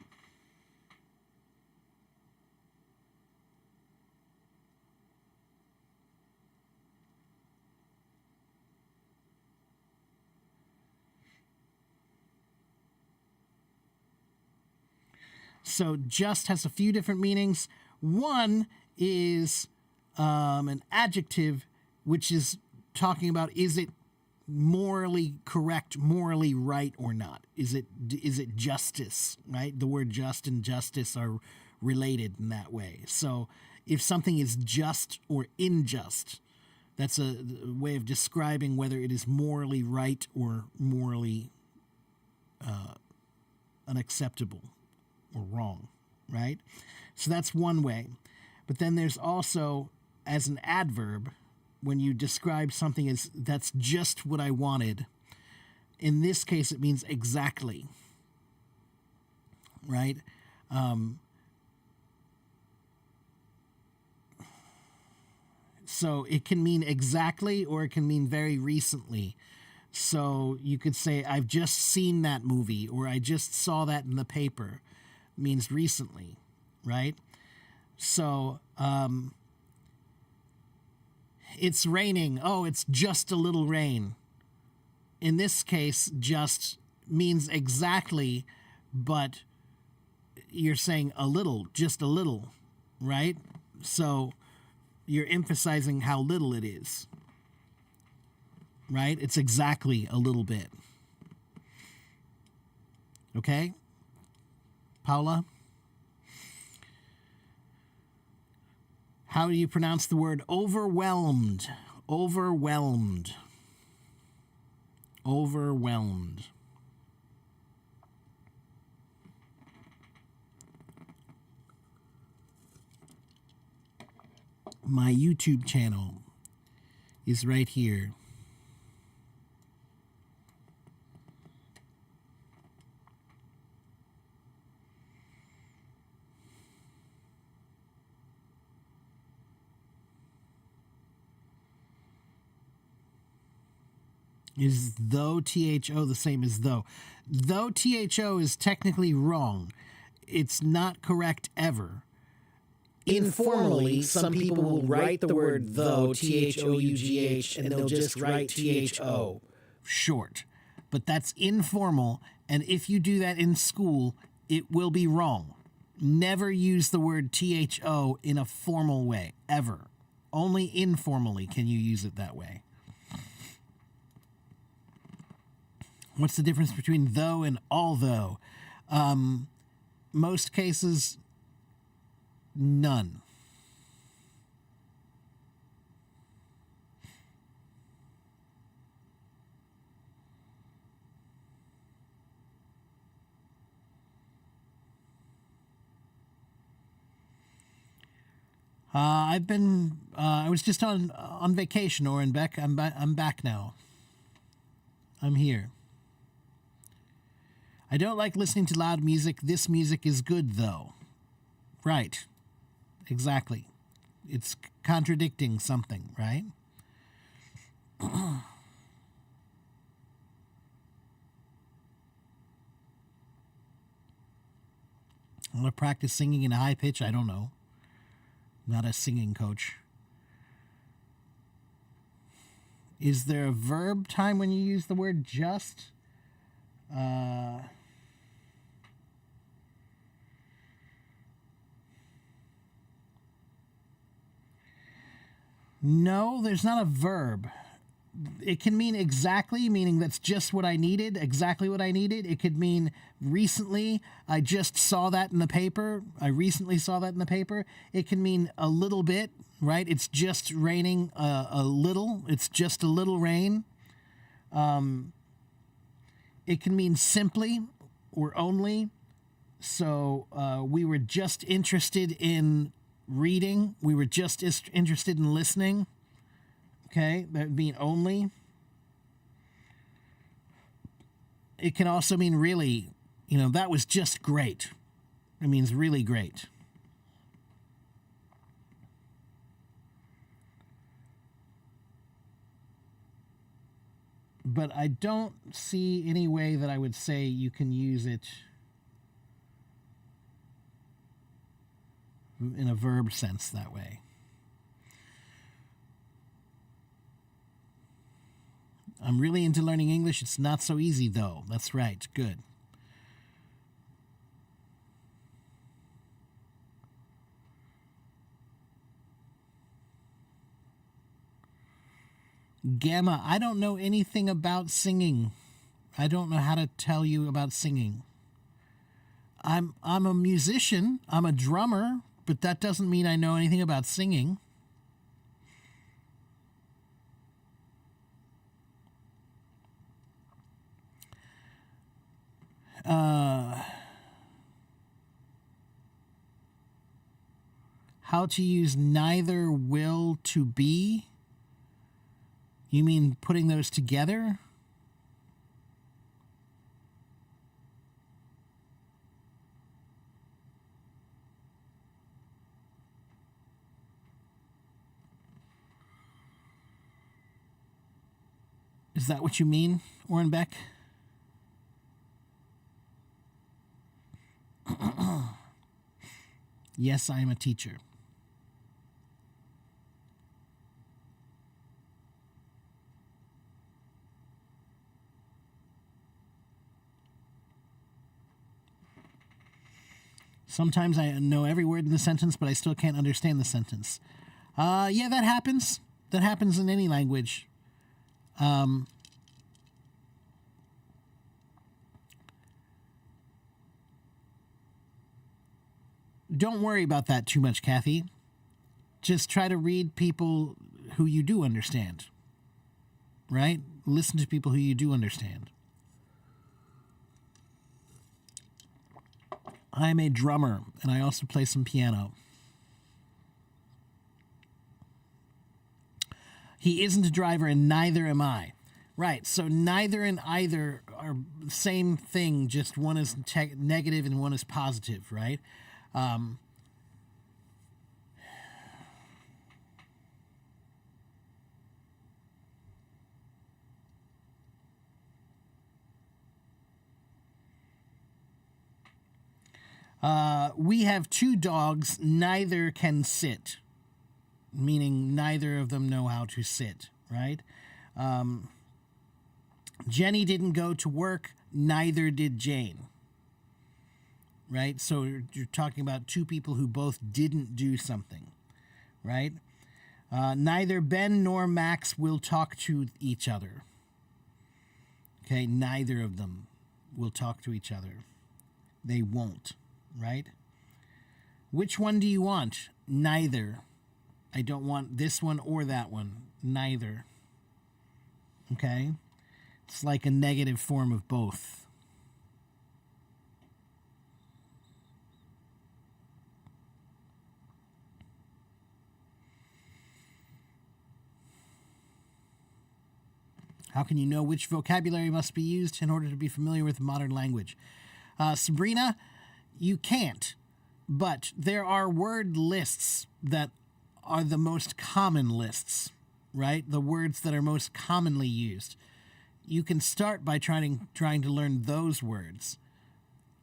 So just has a few different meanings. One is an adjective, which is talking about, is it morally correct, morally right or not? Is it justice, right? The word just and justice are related in that way. So if something is just or unjust, that's a way of describing whether it is morally right or morally unacceptable or wrong, right? So that's one way. But then there's also, as an adverb, when you describe something as that's just what I wanted, in this case it means exactly, right? So it can mean exactly or it can mean very recently. So you could say, I've just seen that movie, or I just saw that in the paper. Means recently, right? So it's raining. Oh, it's just a little rain. In this case, just means exactly, but you're saying a little, just a little, right? So you're emphasizing how little it is, right? It's exactly a little bit. Okay? Paula? How do you pronounce the word overwhelmed? Overwhelmed. Overwhelmed. My YouTube channel is right here. Is though THO the same as though? Though THO is technically wrong, it's not correct ever. Informally, some people will write the word though, THOUGH, and they'll just write THO. Short. But that's informal, and if you do that in school, it will be wrong. Never use the word THO in a formal way, ever. Only informally can you use it that way. What's the difference between though and although? Most cases, none. I was just on vacation, Oren Beck. I'm back now. I'm here. I don't like listening to loud music. This music is good, though. Right. Exactly. It's contradicting something, right? Want to practice singing in a high pitch? I don't know. Not a singing coach. Is there a verb time when you use the word just? No, there's not a verb. It can mean exactly, meaning that's just what I needed, exactly what I needed. It could mean recently, I just saw that in the paper. I recently saw that in the paper. It can mean a little bit, right? It's just raining a little. It's just a little rain. It can mean simply or only. So we were just interested in reading. We were just interested in listening. Okay, that would mean only. It can also mean really, that was just great. It means really great. But I don't see any way that I would say you can use it in a verb sense that way. I'm really into learning English. It's not so easy, though. That's right. Good. Gamma, I don't know anything about singing. I don't know how to tell you about singing. I'm a musician. I'm a drummer, but that doesn't mean I know anything about singing. How to use neither will to be? You mean putting those together? Is that what you mean, Orrin Beck? Yes, I am a teacher. Sometimes I know every word in the sentence, but I still can't understand the sentence. Yeah, that happens. That happens in any language. Don't worry about that too much, Kathy. Just try to read people who you do understand. Right? Listen to people who you do understand. I'm a drummer, and I also play some piano. He isn't a driver, and neither am I. Right, so neither and either are the same thing, just one is negative and one is positive, right? We have two dogs, neither can sit, meaning neither of them know how to sit, right? Jenny didn't go to work, neither did Jane, right? So you're talking about two people who both didn't do something, right? Neither Ben nor Max will talk to each other. Okay, neither of them will talk to each other. They won't, right? Which one do you want? Neither. I don't want this one or that one. Neither. Okay? It's like a negative form of both. How can you know which vocabulary must be used in order to be familiar with modern language? Sabrina, you can't. But there are word lists that are the most common lists, right? The words that are most commonly used. You can start by trying to learn those words.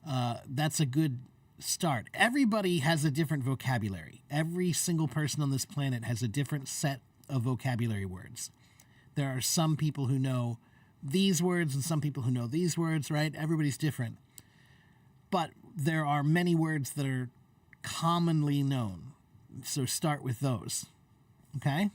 That's a good start. Everybody has a different vocabulary. Every single person on this planet has a different set of vocabulary words. There are some people who know these words and some people who know these words, right? Everybody's different. But there are many words that are commonly known. So start with those. Okay?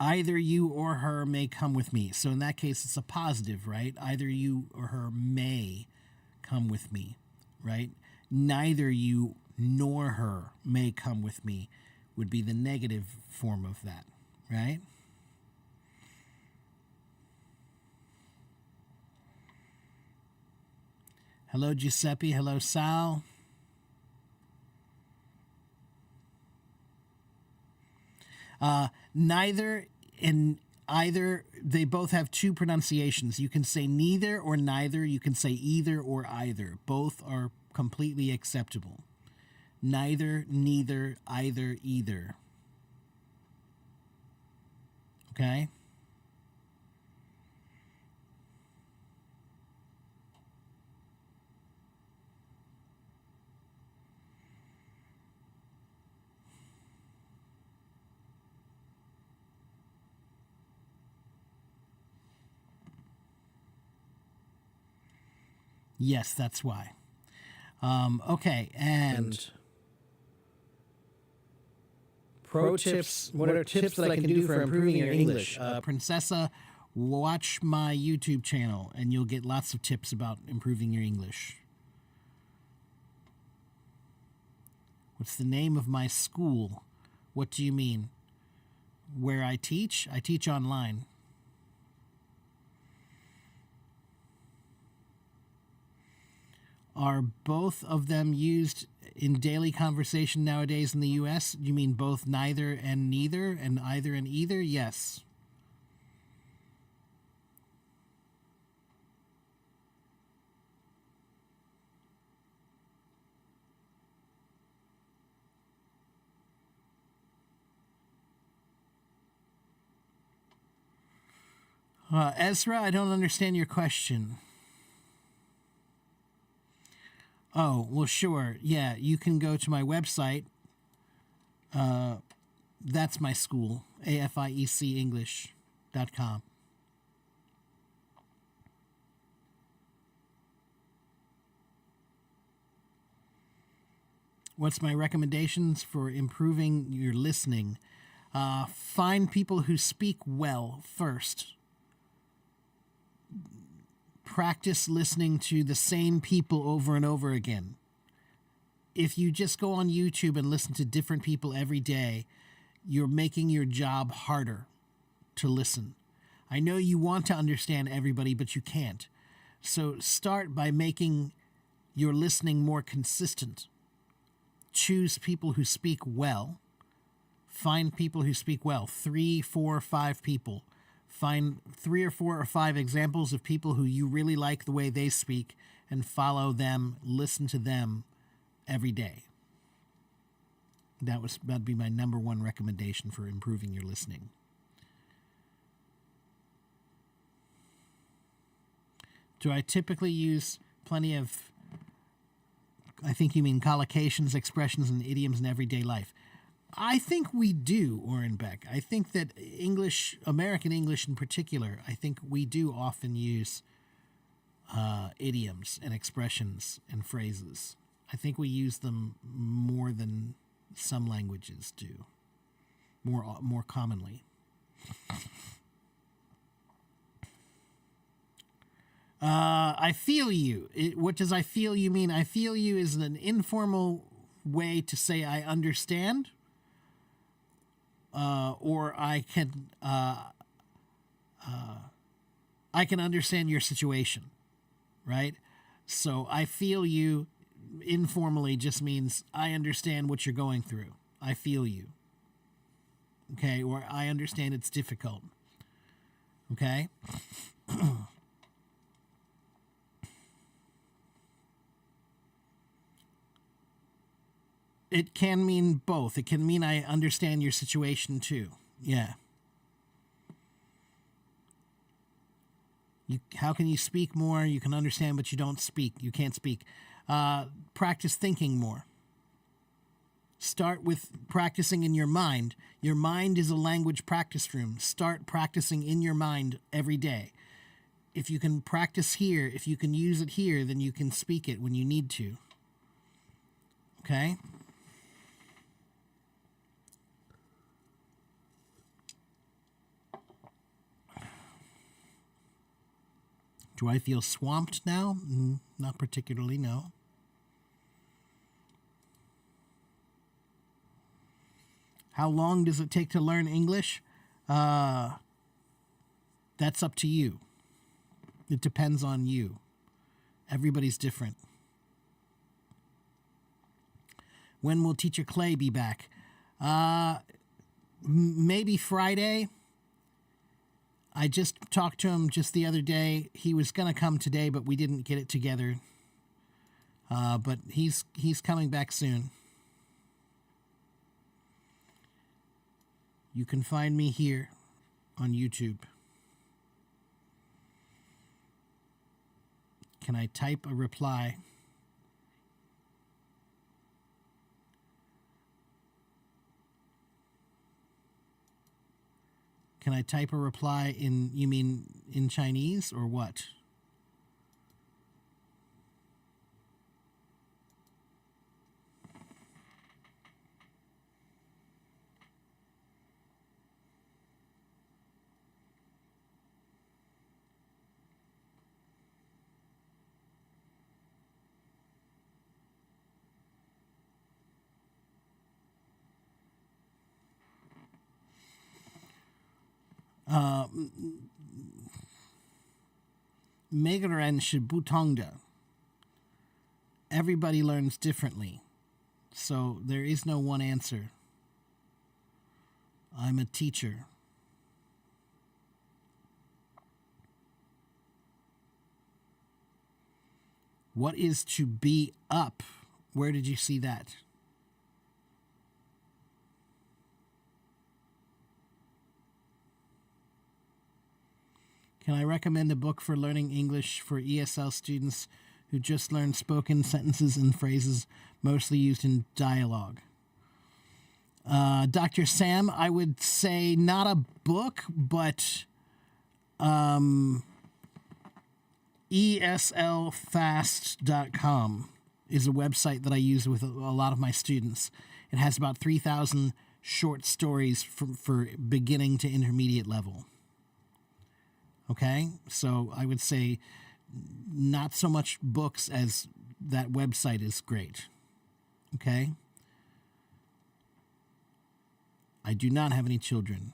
Either you or her may come with me. So in that case, it's a positive, right? Either you or her may come with me, right? Neither you nor her may come with me would be the negative form of that, right? Hello, Giuseppe. Hello, Sal. Neither and either, they both have two pronunciations. You can say neither or neither. You can say either or either. Both are completely acceptable. Neither, neither, either, either. Okay? Yes, that's why. Okay, and Pro tips. What are tips that I can do for improving your English? Princessa, watch my YouTube channel and you'll get lots of tips about improving your English. What's the name of my school? What do you mean? Where I teach? I teach online. Are both of them used in daily conversation nowadays in the U.S.? You mean both neither and neither and either and either? Yes. Ezra, I don't understand your question. Oh, well, sure. Yeah, you can go to my website. That's my school, AFIECEnglish.com. What's my recommendations for improving your listening? Find people who speak well first. Practice listening to the same people over and over again. If you just go on YouTube and listen to different people every day, you're making your job harder to listen. I know you want to understand everybody, but you can't. So start by making your listening more consistent. Choose people who speak well. Find people who speak well. 3, 4, 5 people. Find 3 or 4 or 5 examples of people who you really like the way they speak and follow them, listen to them every day. That'd be my number one recommendation for improving your listening. Do I typically use plenty of, I think you mean collocations, expressions, and idioms in everyday life? I think we do, Oren Beck. I think that English, American English in particular, I think we do often use idioms and expressions and phrases. I think we use them more than some languages do, more commonly. I feel you. What does I feel you mean? I feel you is an informal way to say I understand. Or I can understand your situation, right? So I feel you informally just means I understand what you're going through. I feel you. Okay, or I understand it's difficult. Okay? It can mean both. It can mean I understand your situation too. Yeah. How can you speak more? You can understand, but you don't speak. You can't speak. Practice thinking more. Start with practicing in your mind. Your mind is a language practice room. Start practicing in your mind every day. If you can practice here, if you can use it here, then you can speak it when you need to. Okay? Do I feel swamped now? Not particularly, no. How long does it take to learn English? That's up to you. It depends on you. Everybody's different. When will Teacher Clay be back? Maybe Friday. I just talked to him just the other day. He was going to come today, but we didn't get it together. But he's coming back soon. You can find me here on YouTube. Can I type a reply? Can I type a reply you mean in Chinese or what? Megaran Shibutongda. Everybody learns differently, so there is no one answer. I'm a teacher. What is to be up? Where did you see that? Can I recommend a book for learning English for ESL students who just learn spoken sentences and phrases mostly used in dialogue? Dr. Sam, I would say not a book, but eslfast.com is a website that I use with a lot of my students. It has about 3,000 short stories for beginning to intermediate level. Okay, so I would say not so much books as that website is great. Okay? I do not have any children.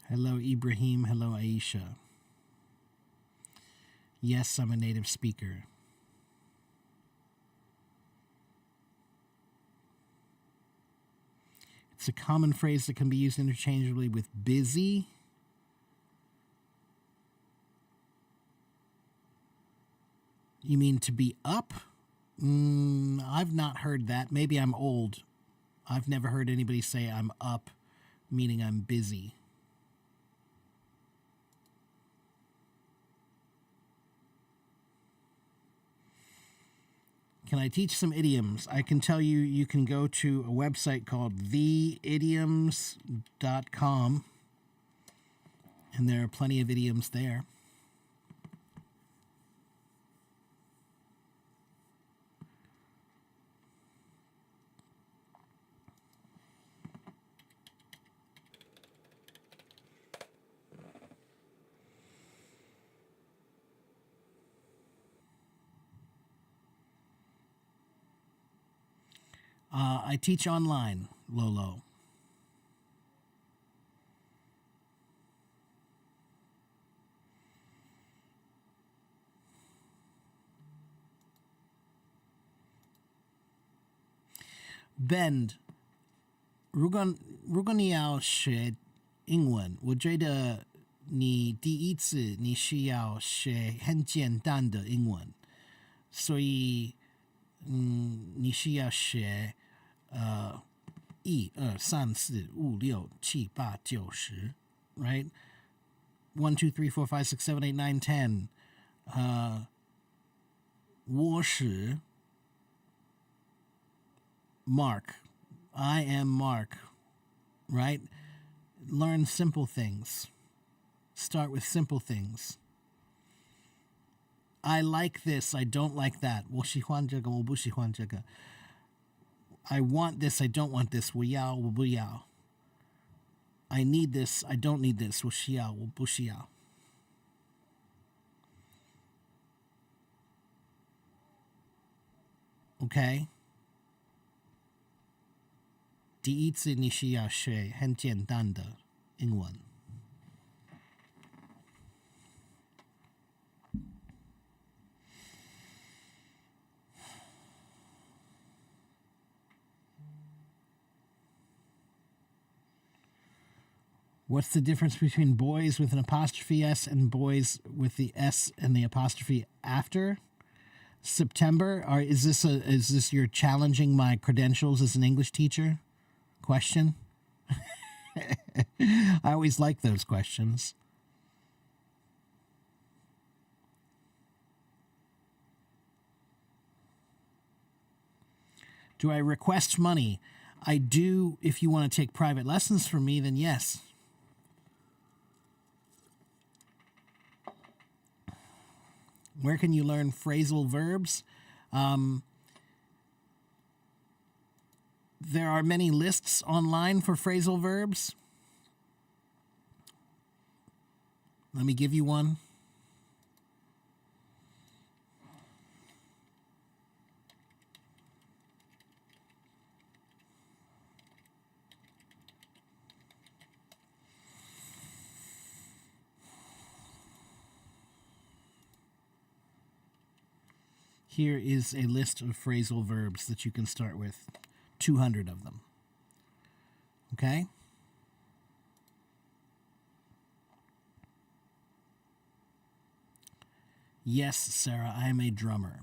Hello, Ibrahim. Hello, Aisha. Yes, I'm a native speaker. It's a common phrase that can be used interchangeably with busy. You mean to be up? I've not heard that. Maybe I'm old. I've never heard anybody say I'm up, meaning I'm busy. Can I teach some idioms? I can tell you, you can go to a website called theidioms.com, and there are plenty of idioms there. I teach online, Lolo. bend。如果你要学英文，我觉得你第一次你需要学很简单的英文，所以你需要学1、2、3、4、5、6、7、8、9、10 right? 1, 2, 3, 4, 5, 6, 7, 8, 9, 10. 我是 Mark. I am Mark. Right? Learn simple things. Start with simple things. I like this. I don't like that. 我喜欢这个，我不喜欢这个。I want this. I don't want this. 我要，我不要。I need this. I don't need this. 我需要，我不需要。OK， 第一次你需要学很简单的英文。What's the difference between boys with an apostrophe S and boys with the S and the apostrophe after? September? Or is this your challenging my credentials as an English teacher question? I always like those questions. Do I request money? I do. If you want to take private lessons from me, then yes. Where can you learn phrasal verbs? There are many lists online for phrasal verbs. Let me give you one. Here is a list of phrasal verbs that you can start with, 200 of them. Okay? Yes, Sarah, I am a drummer.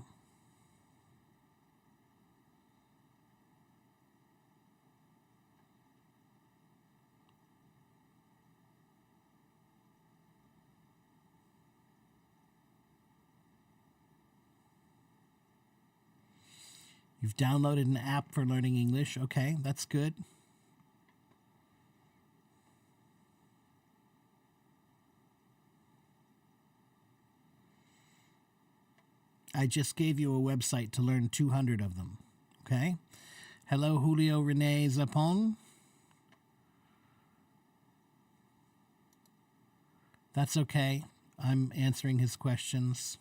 You've downloaded an app for learning English. Okay, that's good. I just gave you a website to learn 200 of them. Okay? Hello, Julio Rene Zapon. That's okay. I'm answering his questions.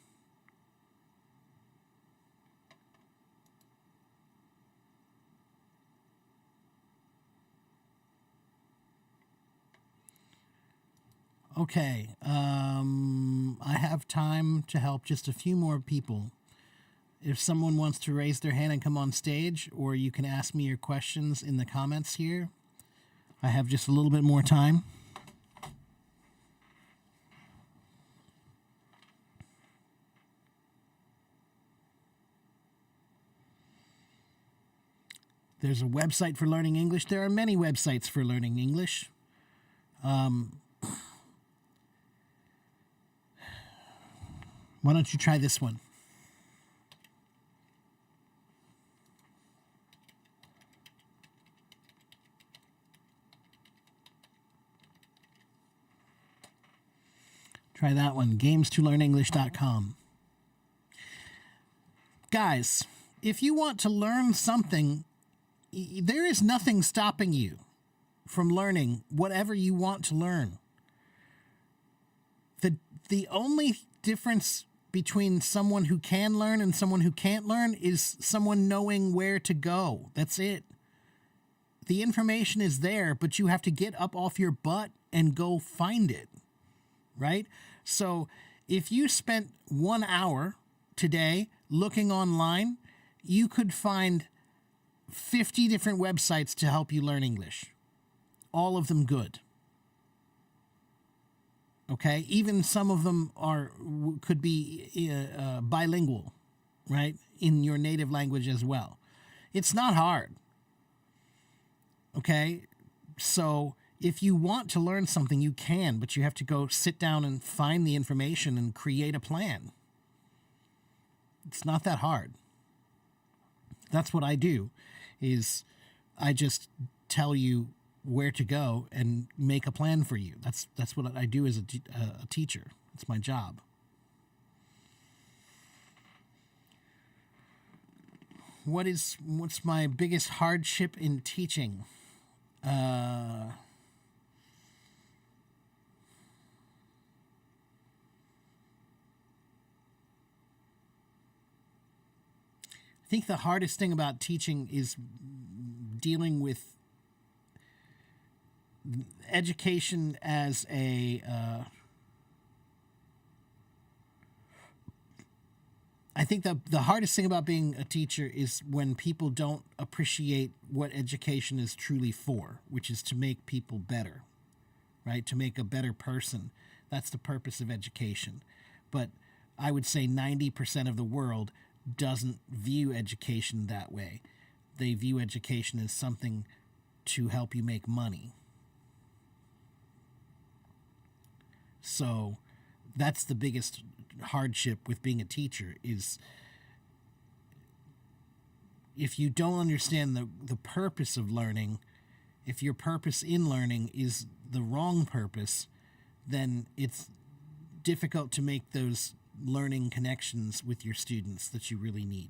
Okay, I have time to help just a few more people. If someone wants to raise their hand and come on stage, or you can ask me your questions in the comments here. I have just a little bit more time. There's a website for learning English. There are many websites for learning English. Why don't you try this one? Try that one, games2learnenglish.com. Guys, if you want to learn something, there is nothing stopping you from learning whatever you want to learn. The only difference between someone who can learn and someone who can't learn is someone knowing where to go. That's it. The information is there, but you have to get up off your butt and go find it, right? So if you spent 1 hour today looking online, you could find 50 different websites to help you learn English. All of them good. Okay? Even some of them could be bilingual, right? In your native language as well. It's not hard. Okay? So if you want to learn something, you can, but you have to go sit down and find the information and create a plan. It's not that hard. That's what I do, is I just tell you where to go and make a plan for you. That's what I do as a teacher. It's my job. What's my biggest hardship in teaching? I think the hardest thing about teaching is dealing with education as I think the hardest thing about being a teacher is when people don't appreciate what education is truly for, which is to make people better, right? To make a better person. That's the purpose of education. But I would say 90% of the world doesn't view education that way. They view education as something to help you make money. So that's the biggest hardship with being a teacher, is if you don't understand the purpose of learning, if your purpose in learning is the wrong purpose, then it's difficult to make those learning connections with your students that you really need.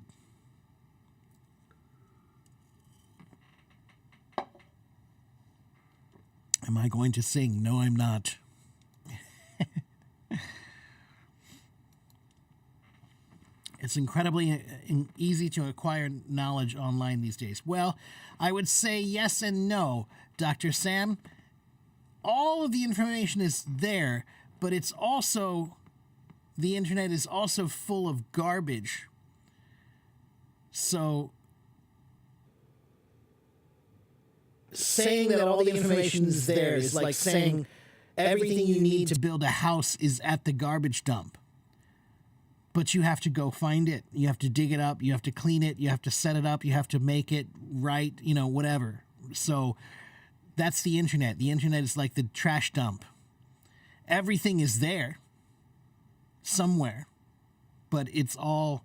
Am I going to sing? No, I'm not. It's incredibly easy to acquire knowledge online these days. Well, I would say yes and no, Dr. Sam. All of the information is there, but it's also, the internet is also full of garbage. So saying that all the information is there is like saying everything you need to build a house is at the garbage dump. But you have to go find it. You have to dig it up. You have to clean it. You have to set it up. You have to make it right, whatever. So that's the internet. The internet is like the trash dump. Everything is there somewhere, but it's all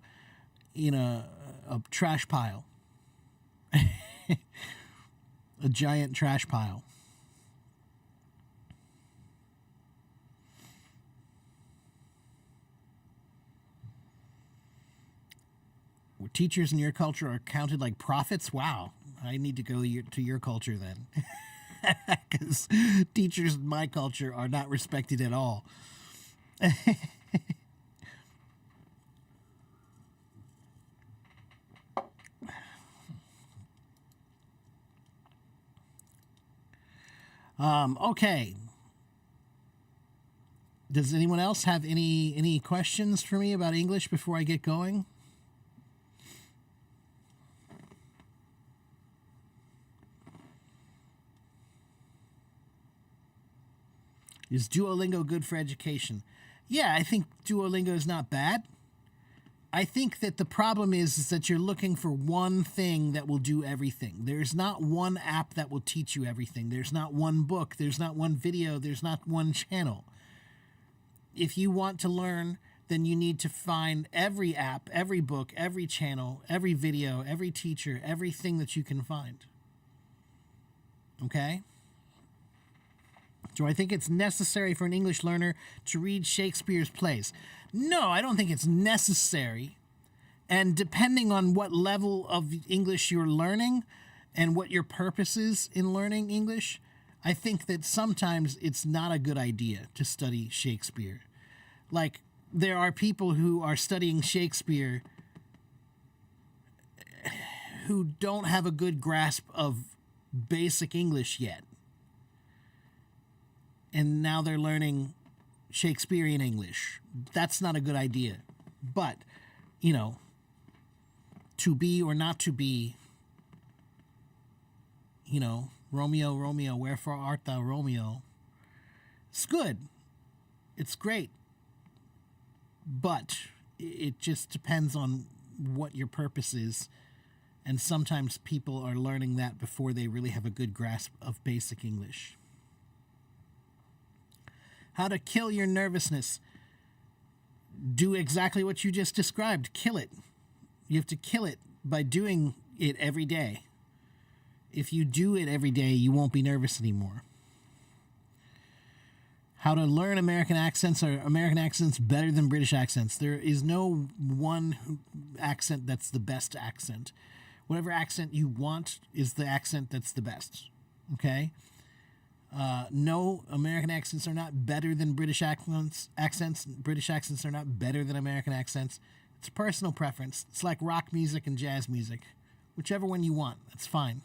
in a trash pile. A giant trash pile. Teachers in your culture are counted like prophets? Wow. I need to go to your culture then. Because teachers in my culture are not respected at all. Okay. Does anyone else have any questions for me about English before I get going? Is Duolingo good for education? Yeah, I think Duolingo is not bad. I think that the problem is that you're looking for one thing that will do everything. There's not one app that will teach you everything. There's not one book. There's not one video. There's not one channel. If you want to learn, then you need to find every app, every book, every channel, every video, every teacher, everything that you can find. Okay? Do I think it's necessary for an English learner to read Shakespeare's plays? No, I don't think it's necessary. And depending on what level of English you're learning and what your purpose is in learning English, I think that sometimes it's not a good idea to study Shakespeare. Like, there are people who are studying Shakespeare who don't have a good grasp of basic English yet. And now they're learning Shakespearean English. That's not a good idea. But, to be or not to be, Romeo, Romeo, wherefore art thou, Romeo? It's good. It's great. But it just depends on what your purpose is. And sometimes people are learning that before they really have a good grasp of basic English. How to kill your nervousness. Do exactly what you just described. Kill it. You have to kill it by doing it every day. If you do it every day, you won't be nervous anymore. How to learn American accents. Are American accents better than British accents? There is no one accent that's the best accent. Whatever accent you want is the accent that's the best. Okay? No, American accents are not better than British accents. British accents are not better than American accents. It's a personal preference. It's like rock music and jazz music. Whichever one you want, that's fine.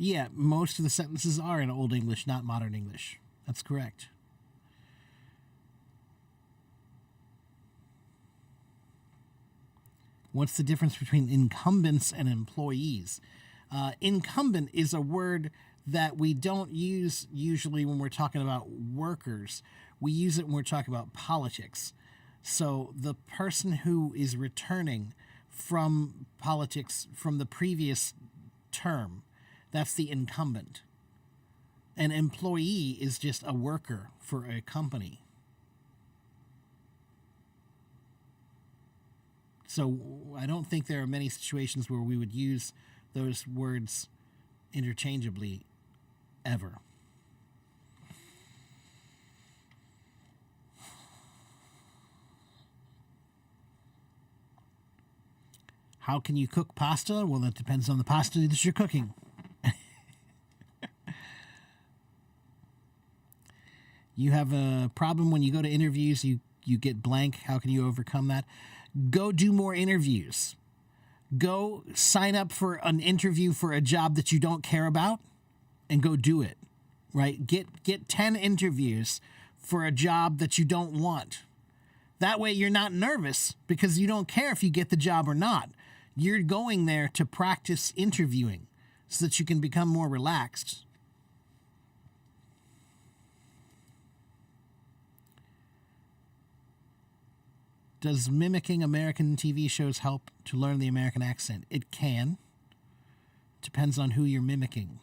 Yeah, most of the sentences are in Old English, not Modern English. That's correct. What's the difference between incumbents and employees? Incumbent is a word that we don't use usually when we're talking about workers. We use it when we're talking about politics. So the person who is returning from politics from the previous term, that's the incumbent. An employee is just a worker for a company. So I don't think there are many situations where we would use those words interchangeably ever. How can you cook pasta? Well, that depends on the pasta that you're cooking. You have a problem when you go to interviews, you get blank. How can you overcome that? Go do more interviews. Go sign up for an interview for a job that you don't care about and go do it, right? Get 10 interviews for a job that you don't want. That way you're not nervous because you don't care if you get the job or not. You're going there to practice interviewing so that you can become more relaxed. Does mimicking American TV shows help to learn the American accent? It can. Depends on who you're mimicking.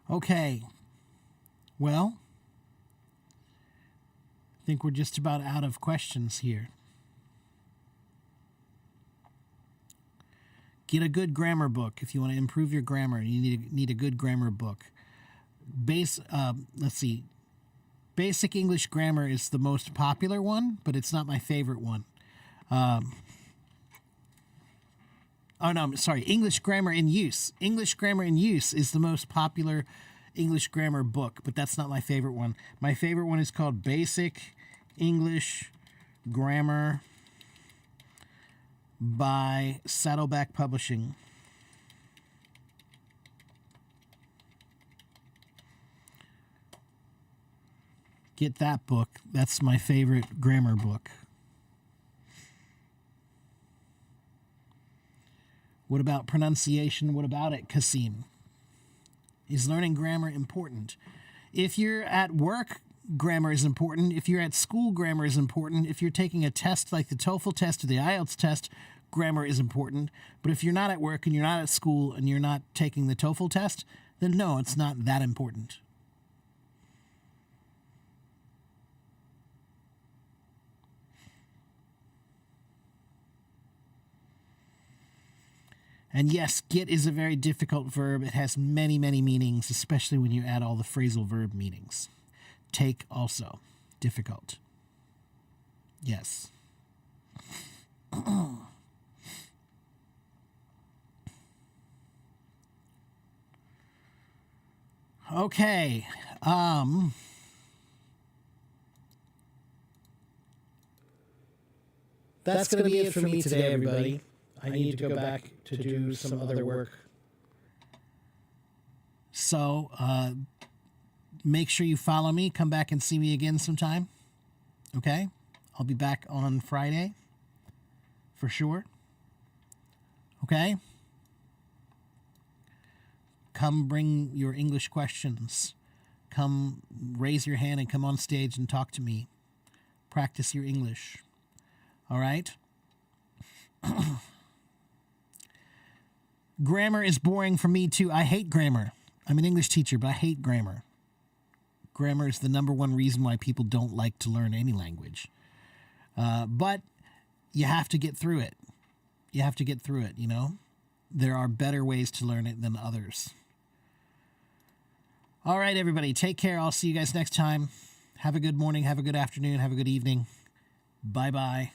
Okay. Well, I think we're just about out of questions here. Get a good grammar book if you want to improve your grammar. You need a good grammar book. Let's see. Basic English Grammar is the most popular one, but it's not my favorite one. English Grammar in Use. English Grammar in Use is the most popular English grammar book, but that's not my favorite one. My favorite one is called Basic English Grammar by Saddleback Publishing. Get that book. That's my favorite grammar book. What about pronunciation? What about it, Kasim? Is learning grammar important? If you're at work, grammar is important. If you're at school, grammar is important. If you're taking a test like the TOEFL test or the IELTS test, grammar is important. But if you're not at work and you're not at school and you're not taking the TOEFL test, then no, it's not that important. And yes, get is a very difficult verb. It has many, many meanings, especially when you add all the phrasal verb meanings. Take also. Difficult. Yes. Okay. That's going to be it for me today, everybody. I need to go back to do some other work. So, make sure you follow me. Come back and see me again sometime. Okay? I'll be back on Friday. For sure. Okay? Come bring your English questions. Come raise your hand and come on stage and talk to me. Practice your English. All right? Grammar is boring for me too. I hate grammar. I'm an English teacher, but I hate grammar. Grammar is the number one reason why people don't like to learn any language. But you have to get through it. You have to get through it, you know? There are better ways to learn it than others. All right, everybody. Take care. I'll see you guys next time. Have a good morning. Have a good afternoon. Have a good evening. Bye-bye.